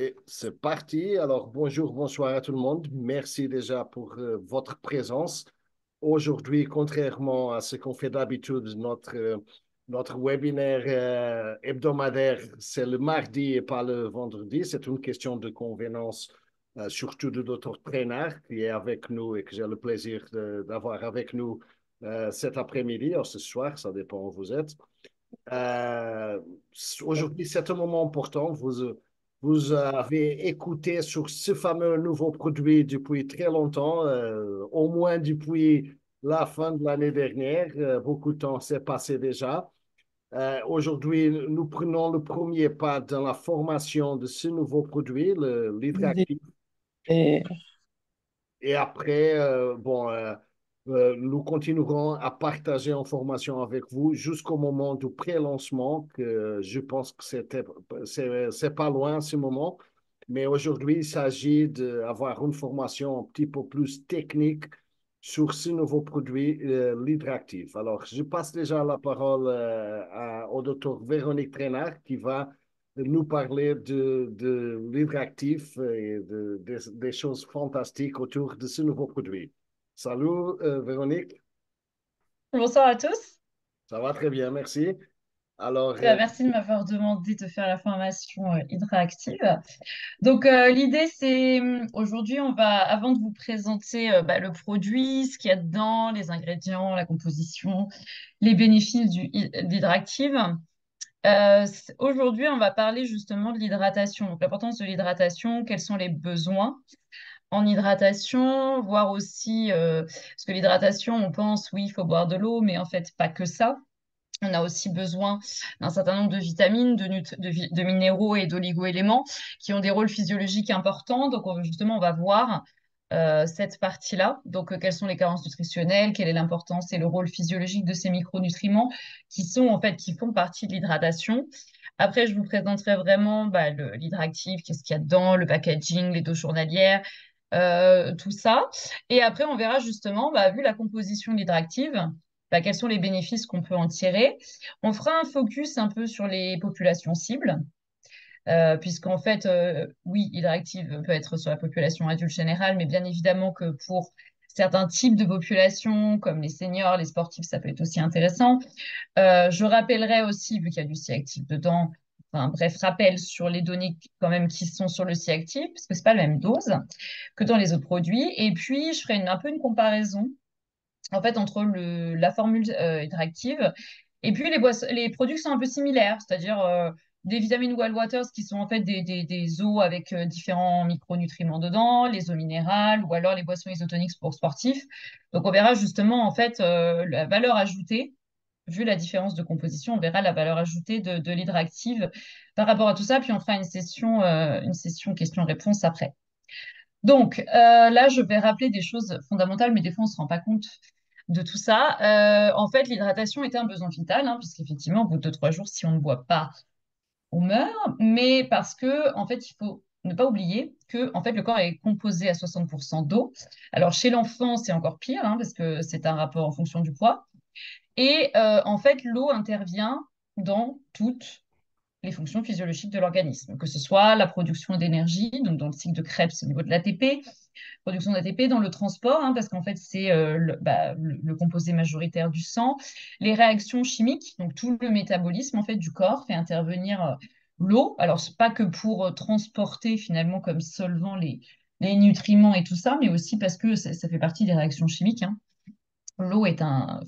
Et c'est parti. Alors, bonjour, bonsoir à tout le monde. Merci déjà pour votre présence. Aujourd'hui, contrairement à ce qu'on fait d'habitude, notre webinaire hebdomadaire, c'est le mardi et pas le vendredi. C'est une question de convenance, surtout de notre traîneur qui est avec nous et que j'ai le plaisir d'avoir avec nous cet après-midi ou ce soir, ça dépend où vous êtes. Euh, Aujourd'hui, c'est un moment important. Vous avez écouté sur ce fameux nouveau produit depuis très longtemps, au moins depuis la fin de l'année dernière. Beaucoup de temps s'est passé déjà. Aujourd'hui, nous prenons le premier pas dans la formation de ce nouveau produit, Des- l'hydractive. Et, Et après, nous continuerons à partager informations avec vous jusqu'au moment du pré-lancement, que je pense que c'est pas loin ce moment. Mais aujourd'hui, il s'agit d'avoir une formation un petit peu plus technique sur ce nouveau produit, l'Hydractive. Alors, je passe déjà la parole au docteur Véronique Trainard qui va nous parler de livres actifs et des choses fantastiques autour de ce nouveau produit. Salut Véronique, Bonsoir à tous. ça va très bien, merci. Alors, Merci de m'avoir demandé de faire la formation Hydraactive. Donc, l'idée, c'est aujourd'hui, avant de vous présenter le produit, ce qu'il y a dedans, les ingrédients, la composition, les bénéfices d'Hydraactive, aujourd'hui, on va parler justement de l'hydratation. Donc, l'importance de l'hydratation, quels sont les besoins en hydratation, voir aussi, parce que l'hydratation, on pense, oui, il faut boire de l'eau, mais en fait, pas que ça. On a aussi besoin d'un certain nombre de vitamines, de minéraux et d'oligo-éléments qui ont des rôles physiologiques importants. Donc, justement, on va voir cette partie-là. Donc, quelles sont les carences nutritionnelles, quelle est l'importance et le rôle physiologique de ces micronutriments qui font partie de l'hydratation. Après, je vous présenterai vraiment l'hydractive, qu'est-ce qu'il y a dedans, le packaging, les doses journalières, tout ça. Et après, on verra justement, vu la composition de l'hydractive, quels sont les bénéfices qu'on peut en tirer. On fera un focus un peu sur les populations cibles, puisqu'en fait, oui, Hydractive peut être sur la population adulte générale, mais bien évidemment que pour certains types de populations, comme les seniors, les sportifs, ça peut être aussi intéressant. Je rappellerai aussi, vu qu'il y a du C-active dedans, enfin, bref, rappel sur les données quand même qui sont sur le C-active, parce que c'est pas la même dose que dans les autres produits. Et puis, je ferai un peu une comparaison en fait, entre la formule hydractive et puis les produits qui sont un peu similaires, c'est-à-dire des vitamines Well Waters qui sont en fait des eaux avec différents micronutriments dedans, les eaux minérales ou alors les boissons isotoniques pour sportifs. Donc, on verra justement en fait la valeur ajoutée, vu la différence de composition, on verra la valeur ajoutée de l'hydractive par rapport à tout ça, puis on fera une session questions-réponses après. Donc là, je vais rappeler des choses fondamentales, mais des fois, on ne se rend pas compte de tout ça. En fait, l'hydratation est un besoin vital, hein, puisqu'effectivement, au bout de 2, 3 jours, si on ne boit pas, on meurt. Mais parce que, en fait, il faut ne pas oublier que, en fait, le corps est composé à 60% d'eau. Alors, chez l'enfant, c'est encore pire, hein, parce que c'est un rapport en fonction du poids. Et en fait, l'eau intervient dans toutes les fonctions physiologiques de l'organisme, que ce soit la production d'énergie, donc dans le cycle de Krebs au niveau de l'ATP, production d'ATP dans le transport, hein, parce qu'en fait, c'est le composé majoritaire du sang. Les réactions chimiques, donc tout le métabolisme en fait du corps fait intervenir l'eau. Alors, c'est pas que pour transporter finalement comme solvant les nutriments et tout ça, mais aussi parce que ça fait partie des réactions chimiques, hein. L'eau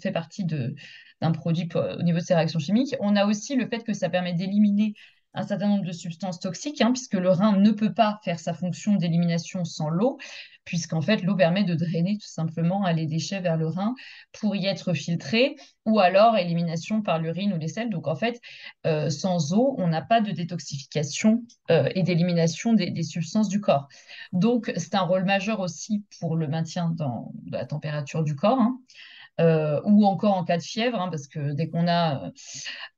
fait partie d'un produit au niveau de ces réactions chimiques. On a aussi le fait que ça permet d'éliminer un certain nombre de substances toxiques, hein, puisque le rein ne peut pas faire sa fonction d'élimination sans l'eau, puisqu'en fait, l'eau permet de drainer tout simplement les déchets vers le rein pour y être filtrés, ou alors élimination par l'urine ou les selles. Donc en fait, sans eau, on n'a pas de détoxification et d'élimination des substances du corps. Donc c'est un rôle majeur aussi pour le maintien dans la température du corps, hein. ou encore en cas de fièvre, hein, parce que dès qu'on a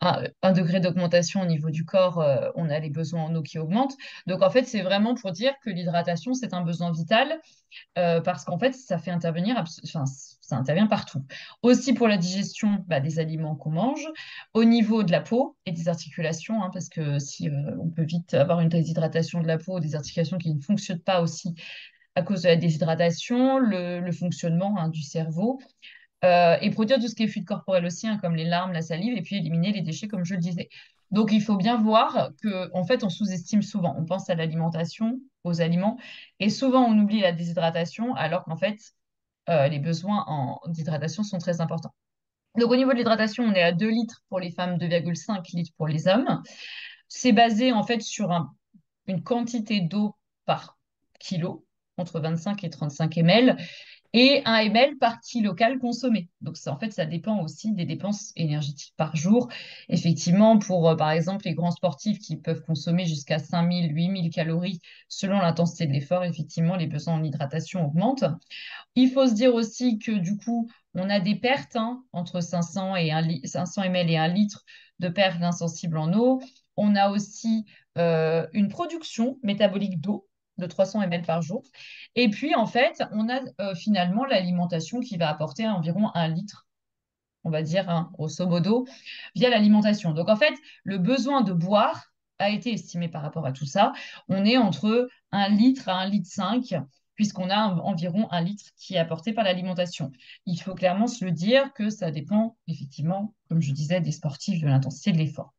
un degré d'augmentation au niveau du corps, on a les besoins en eau qui augmentent. Donc en fait, c'est vraiment pour dire que l'hydratation, c'est un besoin vital parce qu'en fait, ça fait intervenir, enfin, ça intervient partout. Aussi pour la digestion des aliments qu'on mange, au niveau de la peau et des articulations, hein, parce que si on peut vite avoir une déshydratation de la peau, des articulations qui ne fonctionnent pas aussi à cause de la déshydratation, le fonctionnement du cerveau, et produire tout ce qui est fluide corporel aussi, hein, comme les larmes, la salive, et puis éliminer les déchets, comme je le disais. Donc, il faut bien voir que, en fait, on sous-estime souvent. On pense à l'alimentation, aux aliments, et souvent on oublie la déshydratation, alors qu'en fait, les besoins d'hydratation sont très importants. Donc, au niveau de l'hydratation, on est à 2 litres pour les femmes, 2,5 litres pour les hommes. C'est basé en fait sur une quantité d'eau par kilo, entre 25 et 35 ml, et 1 ml par kilocal consommé. Donc, ça, en fait, ça dépend aussi des dépenses énergétiques par jour. Effectivement, pour, par exemple, les grands sportifs qui peuvent consommer jusqu'à 5000, 8000 calories selon l'intensité de l'effort, effectivement, les besoins en hydratation augmentent. Il faut se dire aussi que, du coup, on a des pertes entre 500 500 ml et 1 litre de pertes insensibles en eau. On a aussi une production métabolique d'eau de 300 ml par jour. Et puis, en fait, on a finalement l'alimentation qui va apporter environ 1 litre, on va dire, grosso modo, via l'alimentation. Donc, en fait, le besoin de boire a été estimé par rapport à tout ça. On est entre 1 litre à 1 litre 5, puisqu'on a environ 1 litre qui est apporté par l'alimentation. Il faut clairement se le dire que ça dépend, effectivement, comme je disais, des sportifs, de l'intensité de l'effort.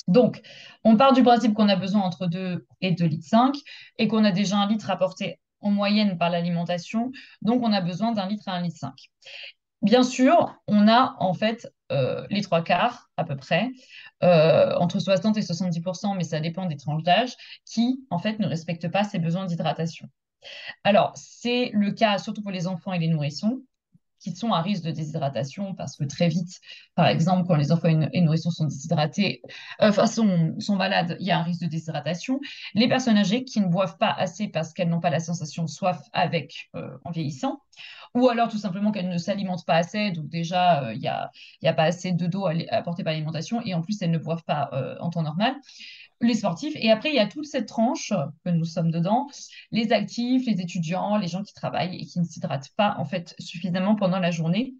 Donc, on part du principe qu'on a besoin entre 2 et 2 litres 5 et qu'on a déjà 1 litre apporté en moyenne par l'alimentation. Donc, on a besoin d'1 litre à 1 litre 5. Bien sûr, on a en fait les trois quarts à peu près, entre 60 et 70%, mais ça dépend des tranches d'âge, qui en fait ne respectent pas ces besoins d'hydratation. Alors, c'est le cas surtout pour les enfants et les nourrissons qui sont à risque de déshydratation parce que très vite, par exemple, quand les enfants et nourrissons sont déshydratés, enfin sont malades, il y a un risque de déshydratation. Les personnes âgées qui ne boivent pas assez parce qu'elles n'ont pas la sensation de soif en vieillissant, ou alors tout simplement qu'elles ne s'alimentent pas assez, donc déjà il y a pas assez d'eau apportée par l'alimentation et en plus elles ne boivent pas en temps normal les sportifs. Et après, il y a toute cette tranche que nous sommes dedans, les actifs, les étudiants, les gens qui travaillent et qui ne s'hydratent pas en fait suffisamment pendant la journée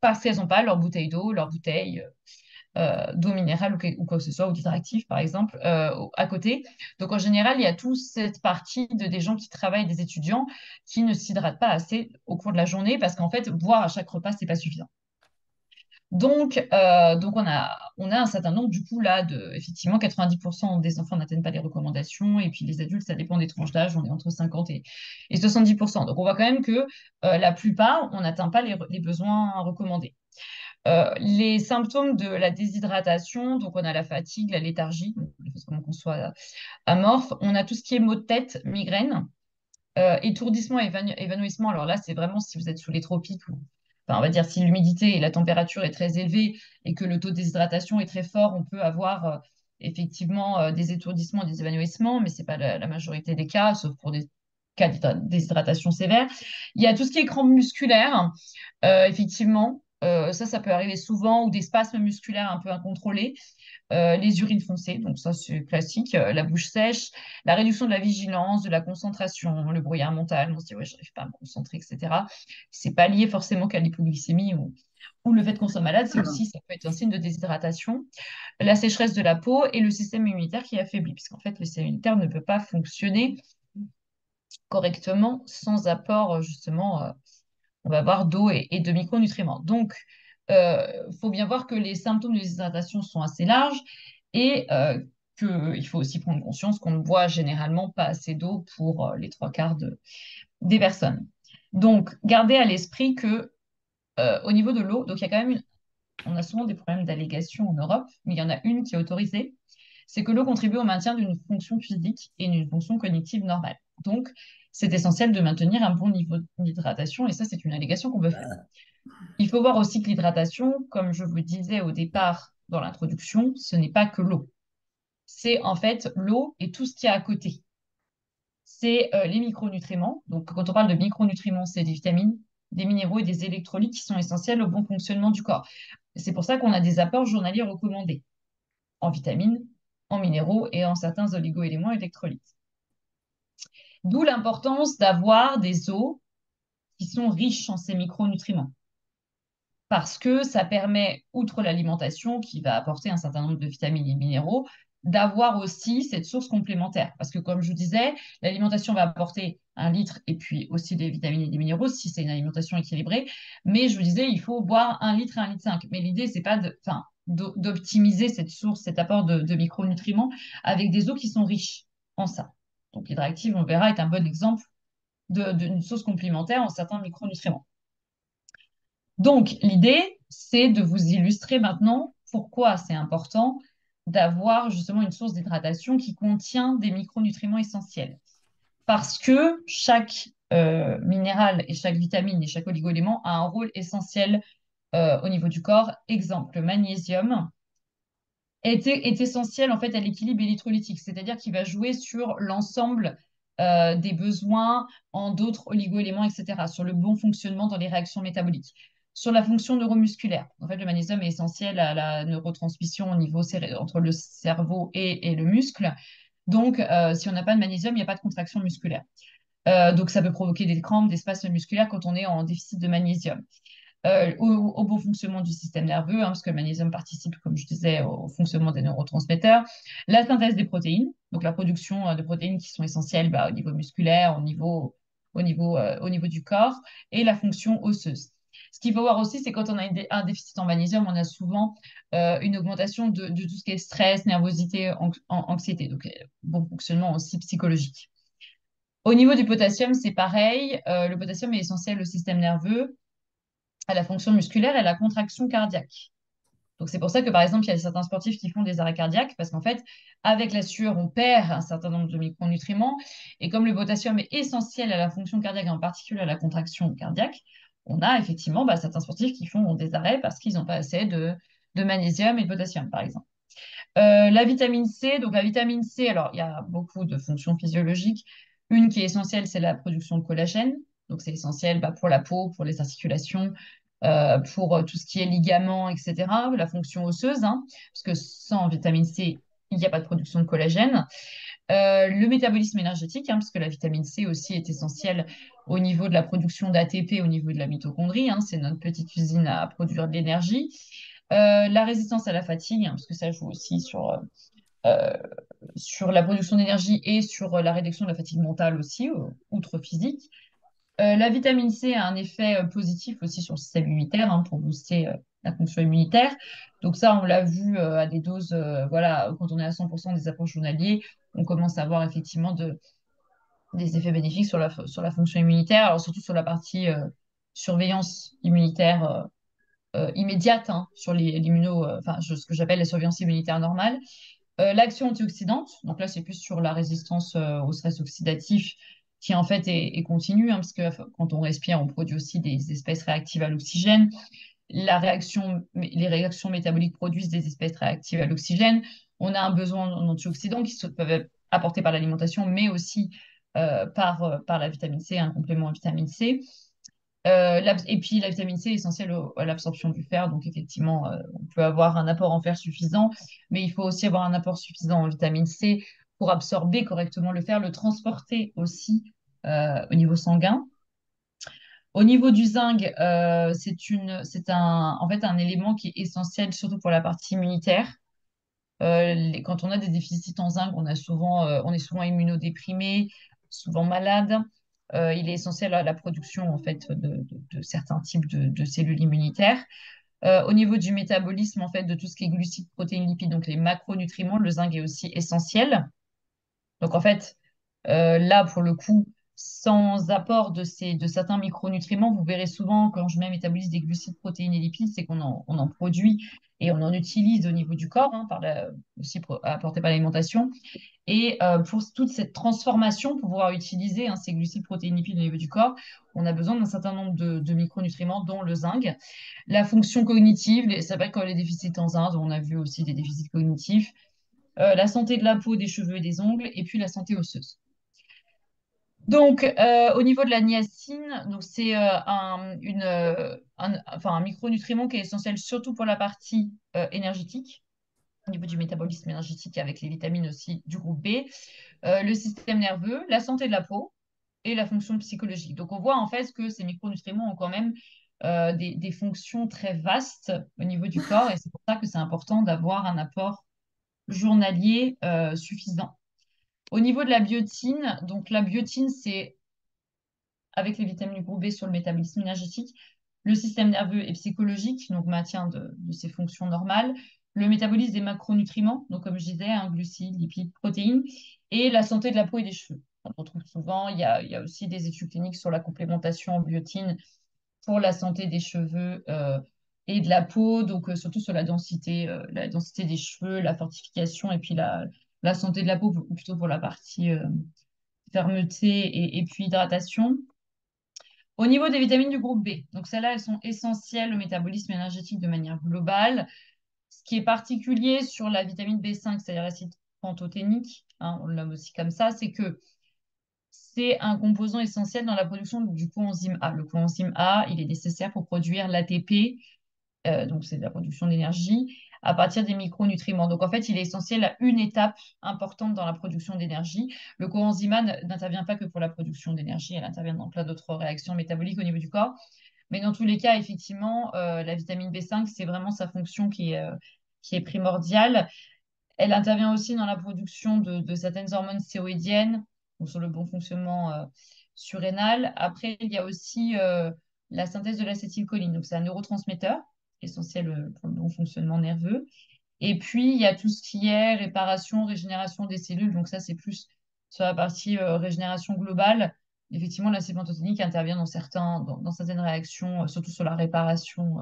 parce qu'elles n'ont pas leur bouteille d'eau, leur bouteille d'eau minérale ou quoi que ce soit, ou d'hydractif par exemple, à côté. Donc en général, il y a toute cette partie des gens qui travaillent, des étudiants, qui ne s'hydratent pas assez au cours de la journée parce qu'en fait, boire à chaque repas, c'est pas suffisant. Donc on a un certain nombre, du coup, là, effectivement, 90% des enfants n'atteignent pas les recommandations, et puis les adultes, ça dépend des tranches d'âge, on est entre 50 et 70%. Donc on voit quand même que la plupart, on n'atteint pas les besoins recommandés. Les symptômes de la déshydratation, donc on a la fatigue, la léthargie, donc le fait qu'on soit amorphe, on a tout ce qui est maux de tête, migraine, étourdissement et évanouissement. Alors là, c'est vraiment si vous êtes sous les tropiques, enfin, on va dire si l'humidité et la température est très élevée et que le taux de déshydratation est très fort, on peut avoir effectivement des étourdissements, des évanouissements, mais c'est pas la majorité des cas, sauf pour des cas de déshydratation sévère. Il y a tout ce qui est crampes musculaires, effectivement. Ça peut arriver souvent, ou des spasmes musculaires un peu incontrôlés. Les urines foncées, donc ça c'est classique, la bouche sèche, la réduction de la vigilance, de la concentration, le brouillard mental, on se dit ouais, j'arrive pas à me concentrer, etc. C'est pas lié forcément qu'à l'hypoglycémie ou le fait qu'on soit malade, c'est aussi, ça peut être un signe de déshydratation, la sécheresse de la peau et le système immunitaire qui est affaibli, puisqu'en fait le système immunitaire ne peut pas fonctionner correctement sans apport justement, on va avoir d'eau et de micronutriments. Donc, il faut bien voir que les symptômes de déshydratation sont assez larges et qu'il faut aussi prendre conscience qu'on ne boit généralement pas assez d'eau pour les trois quarts des personnes. Donc, gardez à l'esprit que au niveau de l'eau, donc il y a quand même on a souvent des problèmes d'allégation en Europe, mais il y en a une qui est autorisée, c'est que l'eau contribue au maintien d'une fonction physique et d'une fonction cognitive normale. Donc, c'est essentiel de maintenir un bon niveau d'hydratation et ça, c'est une allégation qu'on peut faire. Il faut voir aussi que l'hydratation, comme je vous disais au départ dans l'introduction, ce n'est pas que l'eau. C'est en fait l'eau et tout ce qui est à côté. C'est les micronutriments. Donc, quand on parle de micronutriments, c'est des vitamines, des minéraux et des électrolytes qui sont essentiels au bon fonctionnement du corps. C'est pour ça qu'on a des apports journaliers recommandés en vitamines, en minéraux et en certains oligo-éléments électrolytes. D'où l'importance d'avoir des eaux qui sont riches en ces micronutriments. Parce que ça permet, outre l'alimentation qui va apporter un certain nombre de vitamines et de minéraux, d'avoir aussi cette source complémentaire. Parce que comme je vous disais, l'alimentation va apporter 1 litre et puis aussi des vitamines et des minéraux si c'est une alimentation équilibrée. Mais je vous disais, il faut boire 1 litre et 1,5 litre. Mais l'idée, c'est pas d'optimiser cette source, cet apport de micronutriments avec des eaux qui sont riches en ça. Donc l'hydractive, on verra, est un bon exemple d'une source complémentaire en certains micronutriments. Donc, l'idée, c'est de vous illustrer maintenant pourquoi c'est important d'avoir justement une source d'hydratation qui contient des micronutriments essentiels. Parce que chaque minéral et chaque vitamine et chaque oligo-élément a un rôle essentiel au niveau du corps. Exemple, le magnésium est essentiel en fait à l'équilibre électrolytique, c'est-à-dire qu'il va jouer sur l'ensemble des besoins en d'autres oligo-éléments, etc., sur le bon fonctionnement dans les réactions métaboliques. Sur la fonction neuromusculaire, en fait, le magnésium est essentiel à la neurotransmission au niveau entre le cerveau et le muscle. Donc, si on n'a pas de magnésium, il n'y a pas de contraction musculaire. Donc, ça peut provoquer des crampes, des spasmes musculaires quand on est en déficit de magnésium au bon fonctionnement du système nerveux, hein, parce que le magnésium participe, comme je disais, au fonctionnement des neurotransmetteurs, la synthèse des protéines, donc la production de protéines qui sont essentielles au niveau musculaire, au niveau du corps, et la fonction osseuse. Ce qu'il faut voir aussi, c'est quand on a un déficit en magnésium, on a souvent une augmentation de tout ce qui est stress, nervosité, anxiété, donc bon fonctionnement aussi psychologique. Au niveau du potassium, c'est pareil. Le potassium est essentiel au système nerveux, à la fonction musculaire et à la contraction cardiaque. Donc c'est pour ça que par exemple, il y a certains sportifs qui font des arrêts cardiaques parce qu'en fait, avec la sueur, on perd un certain nombre de micronutriments et comme le potassium est essentiel à la fonction cardiaque et en particulier à la contraction cardiaque, on a effectivement certains sportifs qui font des arrêts parce qu'ils n'ont pas assez de magnésium et de potassium, par exemple. La vitamine C, donc la vitamine C, alors il y a beaucoup de fonctions physiologiques. Une qui est essentielle, c'est la production de collagène. Donc c'est essentiel pour la peau, pour les articulations, pour tout ce qui est ligaments, etc. La fonction osseuse, hein, parce que sans vitamine C, il n'y a pas de production de collagène. Le métabolisme énergétique, hein, parce que la vitamine C aussi est essentielle au niveau de la production d'ATP, au niveau de la mitochondrie. Hein, c'est notre petite usine à produire de l'énergie. La résistance à la fatigue, hein, parce que ça joue aussi euh, sur la production d'énergie et sur la réduction de la fatigue mentale aussi, outre physique. La vitamine C a un effet positif aussi sur le système immunitaire hein, pour booster la fonction immunitaire. Donc ça, on l'a vu à des doses, voilà, quand on est à 100% des apports journaliers, on commence à avoir effectivement des effets bénéfiques sur la fonction immunitaire, alors surtout sur la partie surveillance immunitaire immédiate, hein, sur ce que j'appelle la surveillance immunitaire normale. L'action antioxydante, donc là c'est plus sur la résistance au stress oxydatif qui en fait est continue, hein, parce que quand on respire, on produit aussi des espèces réactives à l'oxygène. Les réactions métaboliques produisent des espèces réactives à l'oxygène. On a un besoin en antioxydants peuvent être apportés par l'alimentation, mais aussi par la vitamine C, un complément en vitamine C. Et puis la vitamine C est essentielle à l'absorption du fer, donc effectivement, on peut avoir un apport en fer suffisant, mais il faut aussi avoir un apport suffisant en vitamine C pour absorber correctement le fer, le transporter aussi au niveau sanguin. Au niveau du zinc, en fait un élément qui est essentiel surtout pour la partie immunitaire. Quand on a des déficits en zinc, on est souvent immunodéprimé, souvent malade. Il est essentiel à la production en fait de certains types de cellules immunitaires. Au niveau du métabolisme en fait de tout ce qui est glucides, protéines, lipides, donc les macronutriments, le zinc est aussi essentiel. Donc en fait, là pour le coup, sans apport de certains micronutriments, vous verrez souvent quand je mets métabolisme des glucides, protéines et lipides, c'est on en produit et on en utilise au niveau du corps, hein, aussi apporté par l'alimentation. Et pour toute cette transformation, pour pouvoir utiliser hein, ces glucides, protéines, lipides au niveau du corps, on a besoin d'un certain nombre de micronutriments, dont le zinc. La fonction cognitive, c'est vrai que les déficits en zinc, on a vu aussi des déficits cognitifs. La santé de la peau, des cheveux et des ongles, et puis la santé osseuse. Donc, au niveau de la niacine, donc c'est enfin, un micronutriment qui est essentiel surtout pour la partie énergétique, au niveau du métabolisme énergétique avec les vitamines aussi du groupe B, le système nerveux, la santé de la peau et la fonction psychologique. Donc, on voit en fait que ces micronutriments ont quand même des fonctions très vastes au niveau du corps et c'est pour ça que c'est important d'avoir un apport journalier suffisant. Au niveau de la biotine, donc la biotine, c'est avec les vitamines du groupe B sur le métabolisme énergétique, le système nerveux et psychologique, donc maintien de ses fonctions normales, le métabolisme des macronutriments, donc comme je disais, hein, glucides, lipides, protéines, et la santé de la peau et des cheveux. On retrouve souvent, il y a aussi des études cliniques sur la complémentation en biotine pour la santé des cheveux et de la peau, donc surtout sur la densité des cheveux, la fortification et puis la santé de la peau, plutôt pour la partie fermeté et puis hydratation. Au niveau des vitamines du groupe B, donc celles-là, elles sont essentielles au métabolisme énergétique de manière globale. Ce qui est particulier sur la vitamine B5, c'est-à-dire l'acide pantothénique, hein, on le nomme aussi comme ça, c'est que c'est un composant essentiel dans la production du coenzyme A. Le coenzyme A, il est nécessaire pour produire l'ATP, donc c'est de la production d'énergie, à partir des micronutriments. Donc en fait, il est essentiel à une étape importante dans la production d'énergie. Le coenzyme A n'intervient pas que pour la production d'énergie, elle intervient dans plein d'autres réactions métaboliques au niveau du corps. Mais dans tous les cas, effectivement, la vitamine B5, c'est vraiment sa fonction qui est primordiale. Elle intervient aussi dans la production de certaines hormones stéroïdiennes, donc sur le bon fonctionnement surrénal. Après, il y a aussi la synthèse de l'acétylcholine, donc c'est un neurotransmetteur essentiel pour le bon fonctionnement nerveux. Et puis, il y a tout ce qui est réparation, régénération des cellules, donc ça, c'est plus sur la partie régénération globale. Effectivement, l'acide pantothénique intervient dans certaines réactions, surtout sur la réparation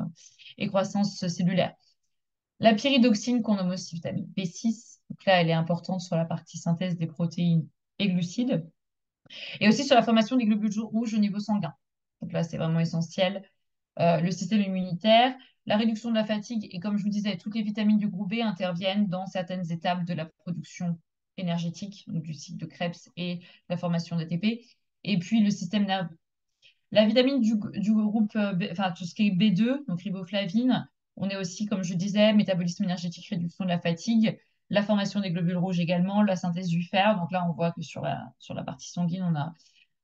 et croissance cellulaire. La pyridoxine, qu'on nomme aussi vitamine B6, donc là, elle est importante sur la partie synthèse des protéines et glucides, et aussi sur la formation des globules rouges au niveau sanguin. Donc là, c'est vraiment essentiel. Le système immunitaire, la réduction de la fatigue, et comme je vous disais, toutes les vitamines du groupe B interviennent dans certaines étapes de la production énergétique, donc du cycle de Krebs et la formation d'ATP, et puis le système nerveux. La vitamine du groupe, enfin tout ce qui est B2, donc riboflavine, on est aussi, comme je disais, métabolisme énergétique, réduction de la fatigue, la formation des globules rouges également, la synthèse du fer. Donc là, on voit que sur la partie sanguine, on a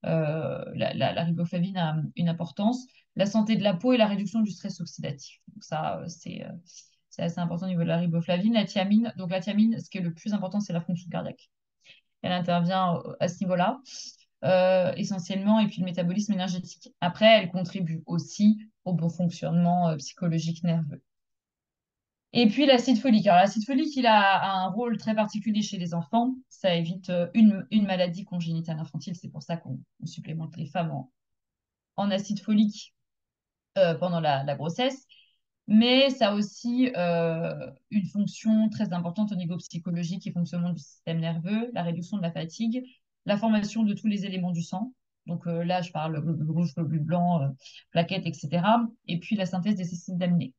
la riboflavine a une importance. La santé de la peau et la réduction du stress oxydatif. Donc ça, c'est assez important au niveau de la riboflavine. La thiamine, donc la thiamine, ce qui est le plus important, c'est la fonction cardiaque. Elle intervient à ce niveau-là essentiellement, et puis le métabolisme énergétique. Après, elle contribue aussi au bon fonctionnement psychologique nerveux. Et puis l'acide folique. Alors l'acide folique, il a un rôle très particulier chez les enfants. Ça évite une maladie congénitale infantile. C'est pour ça qu'on supplémente les femmes en acide folique pendant la grossesse. Mais ça a aussi une fonction très importante au niveau psychologique et fonctionnement du système nerveux, la réduction de la fatigue, la formation de tous les éléments du sang. Donc là, je parle globule rouge, globule blanc, plaquettes, etc. Et puis la synthèse des acides aminés.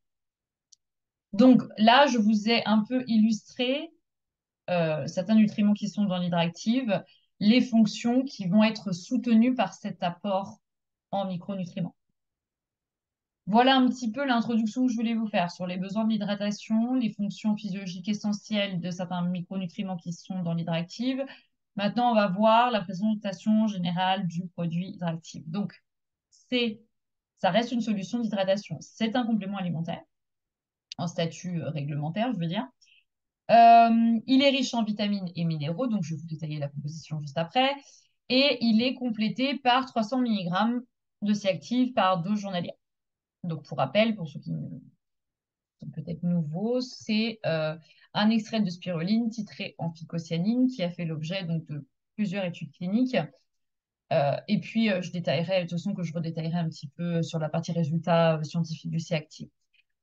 Donc là, je vous ai un peu illustré certains nutriments qui sont dans l'hydractive, les fonctions qui vont être soutenues par cet apport en micronutriments. Voilà un petit peu l'introduction que je voulais vous faire sur les besoins de l'hydratation, les fonctions physiologiques essentielles de certains micronutriments qui sont dans l'hydractive. Maintenant, on va voir la présentation générale du produit hydractive. Donc, ça reste une solution d'hydratation. C'est un complément alimentaire en statut réglementaire, je veux dire. Il est riche en vitamines et minéraux, donc je vais vous détailler la composition juste après. Et il est complété par 300 mg de C-active par dose journalière. Donc, pour rappel, pour ceux qui sont peut-être nouveaux, c'est un extrait de spiruline titré ampicocyanine qui a fait l'objet donc de plusieurs études cliniques. Et puis, je détaillerai, de toute façon, que je redétaillerai un petit peu sur la partie résultats scientifiques du C-active.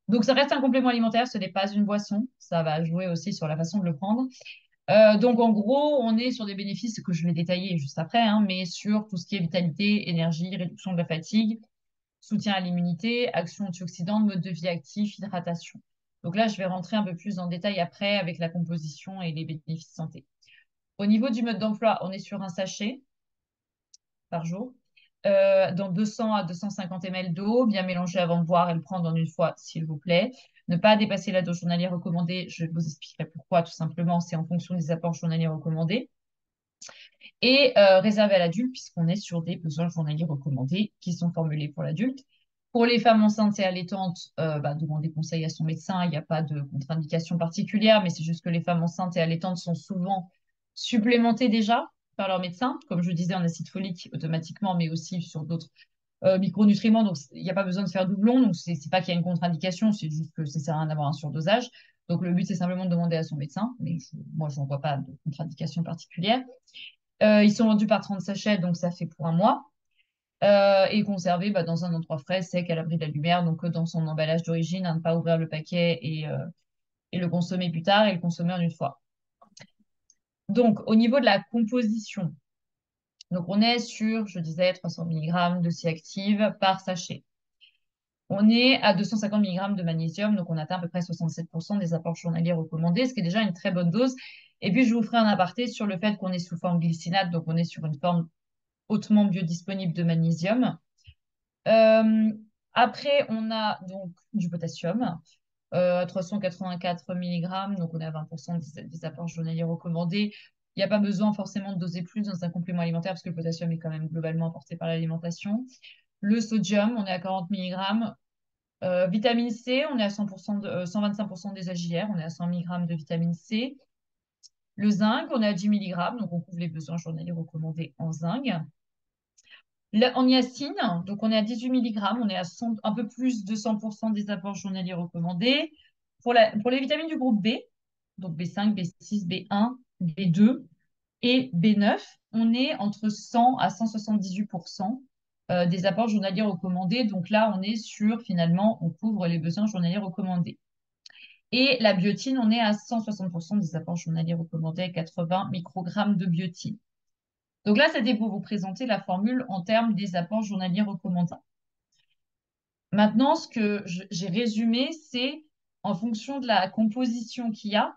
Donc, ça reste un complément alimentaire, ce n'est pas une boisson. Ça va jouer aussi sur la façon de le prendre. Donc, en gros, on est sur des bénéfices que je vais détailler juste après, hein, mais sur tout ce qui est vitalité, énergie, réduction de la fatigue, soutien à l'immunité, action antioxydante, mode de vie actif, hydratation. Donc là, je vais rentrer un peu plus en détail après avec la composition et les bénéfices santé. Au niveau du mode d'emploi, on est sur un sachet par jour, dans 200 à 250 ml d'eau, bien mélanger avant de boire et le prendre en une fois, s'il vous plaît. Ne pas dépasser la dose journalière recommandée. Je vous expliquerai pourquoi, tout simplement. C'est en fonction des apports journaliers recommandés. Et réservé à l'adulte, puisqu'on est sur des besoins journaliers recommandés qui sont formulés pour l'adulte. Pour les femmes enceintes et allaitantes, demander conseil à son médecin. Il n'y a pas de contre-indication particulière, mais c'est juste que les femmes enceintes et allaitantes sont souvent supplémentées déjà par leur médecin, comme je disais, en acide folique automatiquement, mais aussi sur d'autres micronutriments. Donc, il n'y a pas besoin de faire doublon. Donc, c'est pas qu'il y a une contre-indication, c'est juste que ça sert à rien d'avoir un surdosage. Donc, le but, c'est simplement de demander à son médecin, mais moi, je n'en vois pas de contre-indication particulière. Ils sont vendus par 30 sachets, donc ça fait pour un mois. Et conservés dans un endroit frais, sec, à l'abri de la lumière, donc dans son emballage d'origine, à ne pas ouvrir le paquet et le consommer plus tard et le consommer en une fois. Donc, au niveau de la composition, donc on est sur, je disais, 300 mg de scie active par sachet. On est à 250 mg de magnésium, donc on atteint à peu près 67% des apports journaliers recommandés, ce qui est déjà une très bonne dose. Et puis, je vous ferai un aparté sur le fait qu'on est sous forme glycinate, donc on est sur une forme hautement biodisponible de magnésium. Euh, Après, on a donc du potassium, 384 mg, donc on est à 20% des apports journaliers recommandés. Il n'y a pas besoin forcément de doser plus dans un complément alimentaire parce que le potassium est quand même globalement apporté par l'alimentation. Le sodium, on est à 40 mg. Vitamine C, on est à 100% 125% des AJR, on est à 100 mg de vitamine C. Le zinc, on est à 10 mg, donc on couvre les besoins journaliers recommandés en zinc. En niacine, donc on est à 18 mg, on est à un peu plus de 100% des apports journaliers recommandés. Pour les vitamines du groupe B, donc B5, B6, B1, B2 et B9, on est entre 100 à 178% des apports journaliers recommandés. Donc là, on est sur, finalement, on couvre les besoins journaliers recommandés. Et la biotine, on est à 160% des apports journaliers recommandés, 80 microgrammes de biotine. Donc là, c'était pour vous présenter la formule en termes des apports journaliers recommandés. Maintenant, ce que j'ai résumé, c'est en fonction de la composition qu'il y a,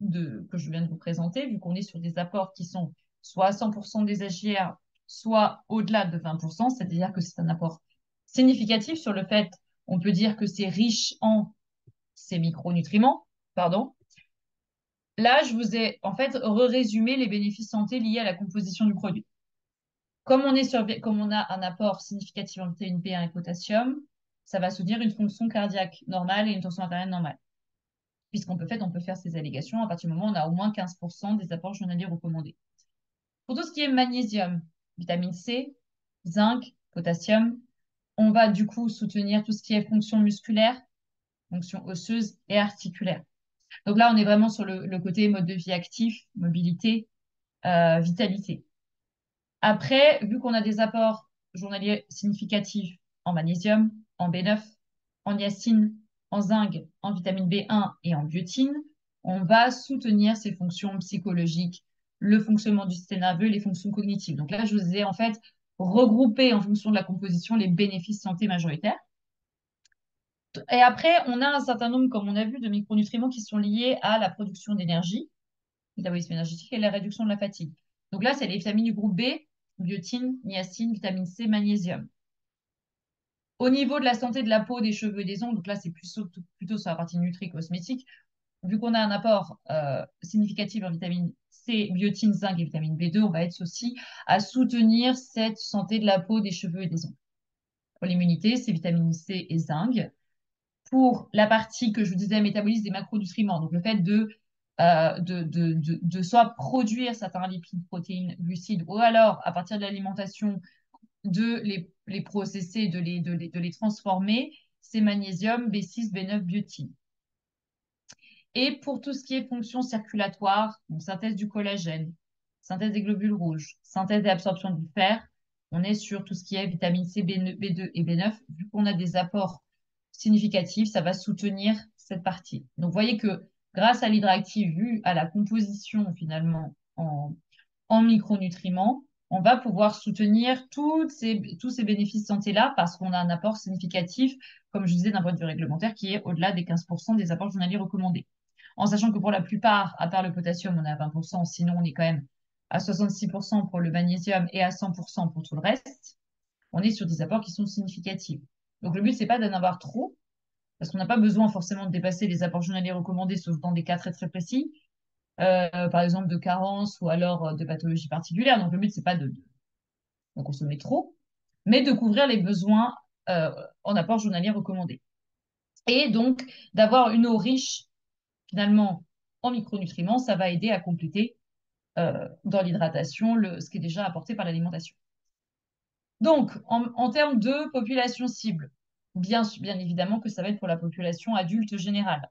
que je viens de vous présenter, vu qu'on est sur des apports qui sont soit à 100% des AGR, soit au-delà de 20%, c'est-à-dire que c'est un apport significatif sur le fait, on peut dire que c'est riche en ces micronutriments, pardon. Là, je vous ai en fait résumé les bénéfices santé liés à la composition du produit. Comme on a un apport significatif en vitamine B1 et potassium, ça va soutenir une fonction cardiaque normale et une tension artérielle normale. On peut faire ces allégations à partir du moment où on a au moins 15% des apports journaliers recommandés. Pour tout ce qui est magnésium, vitamine C, zinc, potassium, on va du coup soutenir tout ce qui est fonction musculaire, fonction osseuse et articulaire. Donc là, on est vraiment sur le côté mode de vie actif, mobilité, vitalité. Après, vu qu'on a des apports journaliers significatifs en magnésium, en B9, en niacine, en zinc, en vitamine B1 et en biotine, on va soutenir ces fonctions psychologiques, le fonctionnement du système nerveux, les fonctions cognitives. Donc là, je vous ai en fait regroupé en fonction de la composition les bénéfices santé majoritaires. Et après, on a un certain nombre, comme on a vu, de micronutriments qui sont liés à la production d'énergie, métabolisme énergétique et la réduction de la fatigue. Donc là, c'est les vitamines du groupe B, biotine, niacine, vitamine C, magnésium. Au niveau de la santé de la peau, des cheveux et des ongles, donc là, c'est plutôt sur la partie nutri-cosmétique. Vu qu'on a un apport significatif en vitamine C, biotine, zinc et vitamine B2, on va être aussi à soutenir cette santé de la peau, des cheveux et des ongles. Pour l'immunité, c'est vitamine C et zinc. Pour la partie que je vous disais, métabolisme des macronutriments, donc le fait de soit produire certains lipides, protéines, glucides, ou alors à partir de l'alimentation, de les processer, de les transformer, c'est magnésium, B6, B9, biotine. Et pour tout ce qui est fonction circulatoire, donc synthèse du collagène, synthèse des globules rouges, synthèse et absorption du fer, on est sur tout ce qui est vitamine C, B2 et B9. Vu qu'on a des apports significatifs, ça va soutenir cette partie. Donc, vous voyez que grâce à l'hydractive, vu à la composition finalement en micronutriments, on va pouvoir soutenir tous ces bénéfices santé-là parce qu'on a un apport significatif, comme je disais, d'un point de vue réglementaire, qui est au-delà des 15% des apports journaliers recommandés. En sachant que pour la plupart, à part le potassium, on est à 20%, sinon on est quand même à 66% pour le magnésium et à 100% pour tout le reste, on est sur des apports qui sont significatifs. Donc le but, c'est pas d'en avoir trop, parce qu'on n'a pas besoin forcément de dépasser les apports journaliers recommandés, sauf dans des cas très très précis, par exemple de carence ou alors de pathologie particulière. Donc le but, c'est pas de consommer trop, mais de couvrir les besoins euh, en apports journaliers recommandés. Et donc d'avoir une eau riche finalement en micronutriments, ça va aider à compléter dans l'hydratation ce qui est déjà apporté par l'alimentation. Donc, en termes de population cible, bien évidemment que ça va être pour la population adulte générale.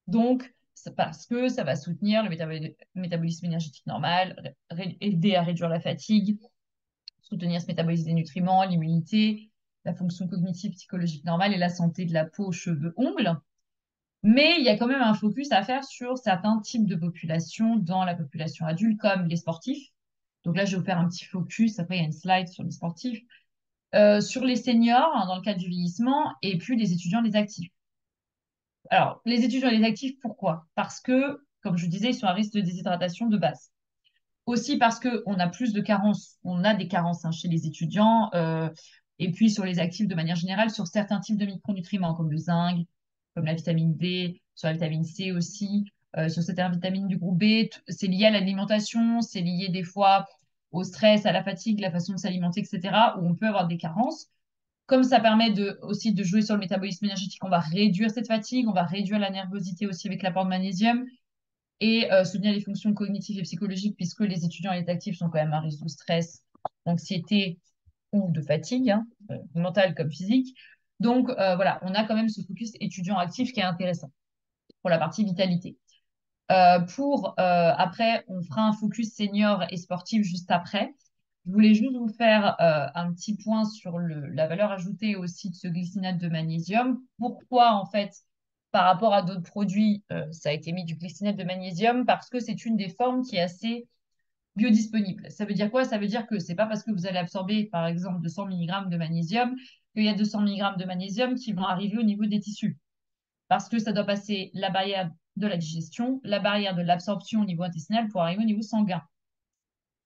Donc, parce que ça va soutenir le métabolisme énergétique normal, aider à réduire la fatigue, soutenir ce métabolisme des nutriments, l'immunité, la fonction cognitive, psychologique normale et la santé de la peau, cheveux, ongles. Mais il y a quand même un focus à faire sur certains types de populations dans la population adulte, comme les sportifs. Donc là, je vais vous faire un petit focus. Après, il y a une slide sur les sportifs. Sur les seniors, hein, dans le cadre du vieillissement, et puis les étudiants, les actifs. Alors, les étudiants et les actifs, pourquoi? Parce que, comme je vous disais, ils sont à risque de déshydratation de base. Aussi parce qu'on a plus de carences, on a des carences hein, chez les étudiants, et puis sur les actifs de manière générale, sur certains types de micronutriments, comme le zinc, comme la vitamine D, sur la vitamine C aussi, sur certaines vitamines du groupe B. C'est lié à l'alimentation, c'est lié des fois au stress, à la fatigue, la façon de s'alimenter, etc., où on peut avoir des carences. Comme ça permet aussi de jouer sur le métabolisme énergétique, on va réduire cette fatigue, on va réduire la nervosité aussi avec l'apport de magnésium et soutenir les fonctions cognitives et psychologiques, puisque les étudiants et les actifs sont quand même à risque de stress, d'anxiété ou de fatigue, hein, mentale comme physique. Donc voilà, on a quand même ce focus étudiant actif qui est intéressant pour la partie vitalité. Après, on fera un focus senior et sportif juste après. Je voulais juste vous faire un petit point sur la valeur ajoutée aussi de ce glycinate de magnésium. Pourquoi, en fait, par rapport à d'autres produits, ça a été mis du glycinate de magnésium? Parce que c'est une des formes qui est assez biodisponible. Ça veut dire quoi? Ça veut dire que c'est pas parce que vous allez absorber, par exemple, 200 mg de magnésium qu'il y a 200 mg de magnésium qui vont arriver au niveau des tissus. Parce que ça doit passer la barrière de la digestion, la barrière de l'absorption au niveau intestinal pour arriver au niveau sanguin.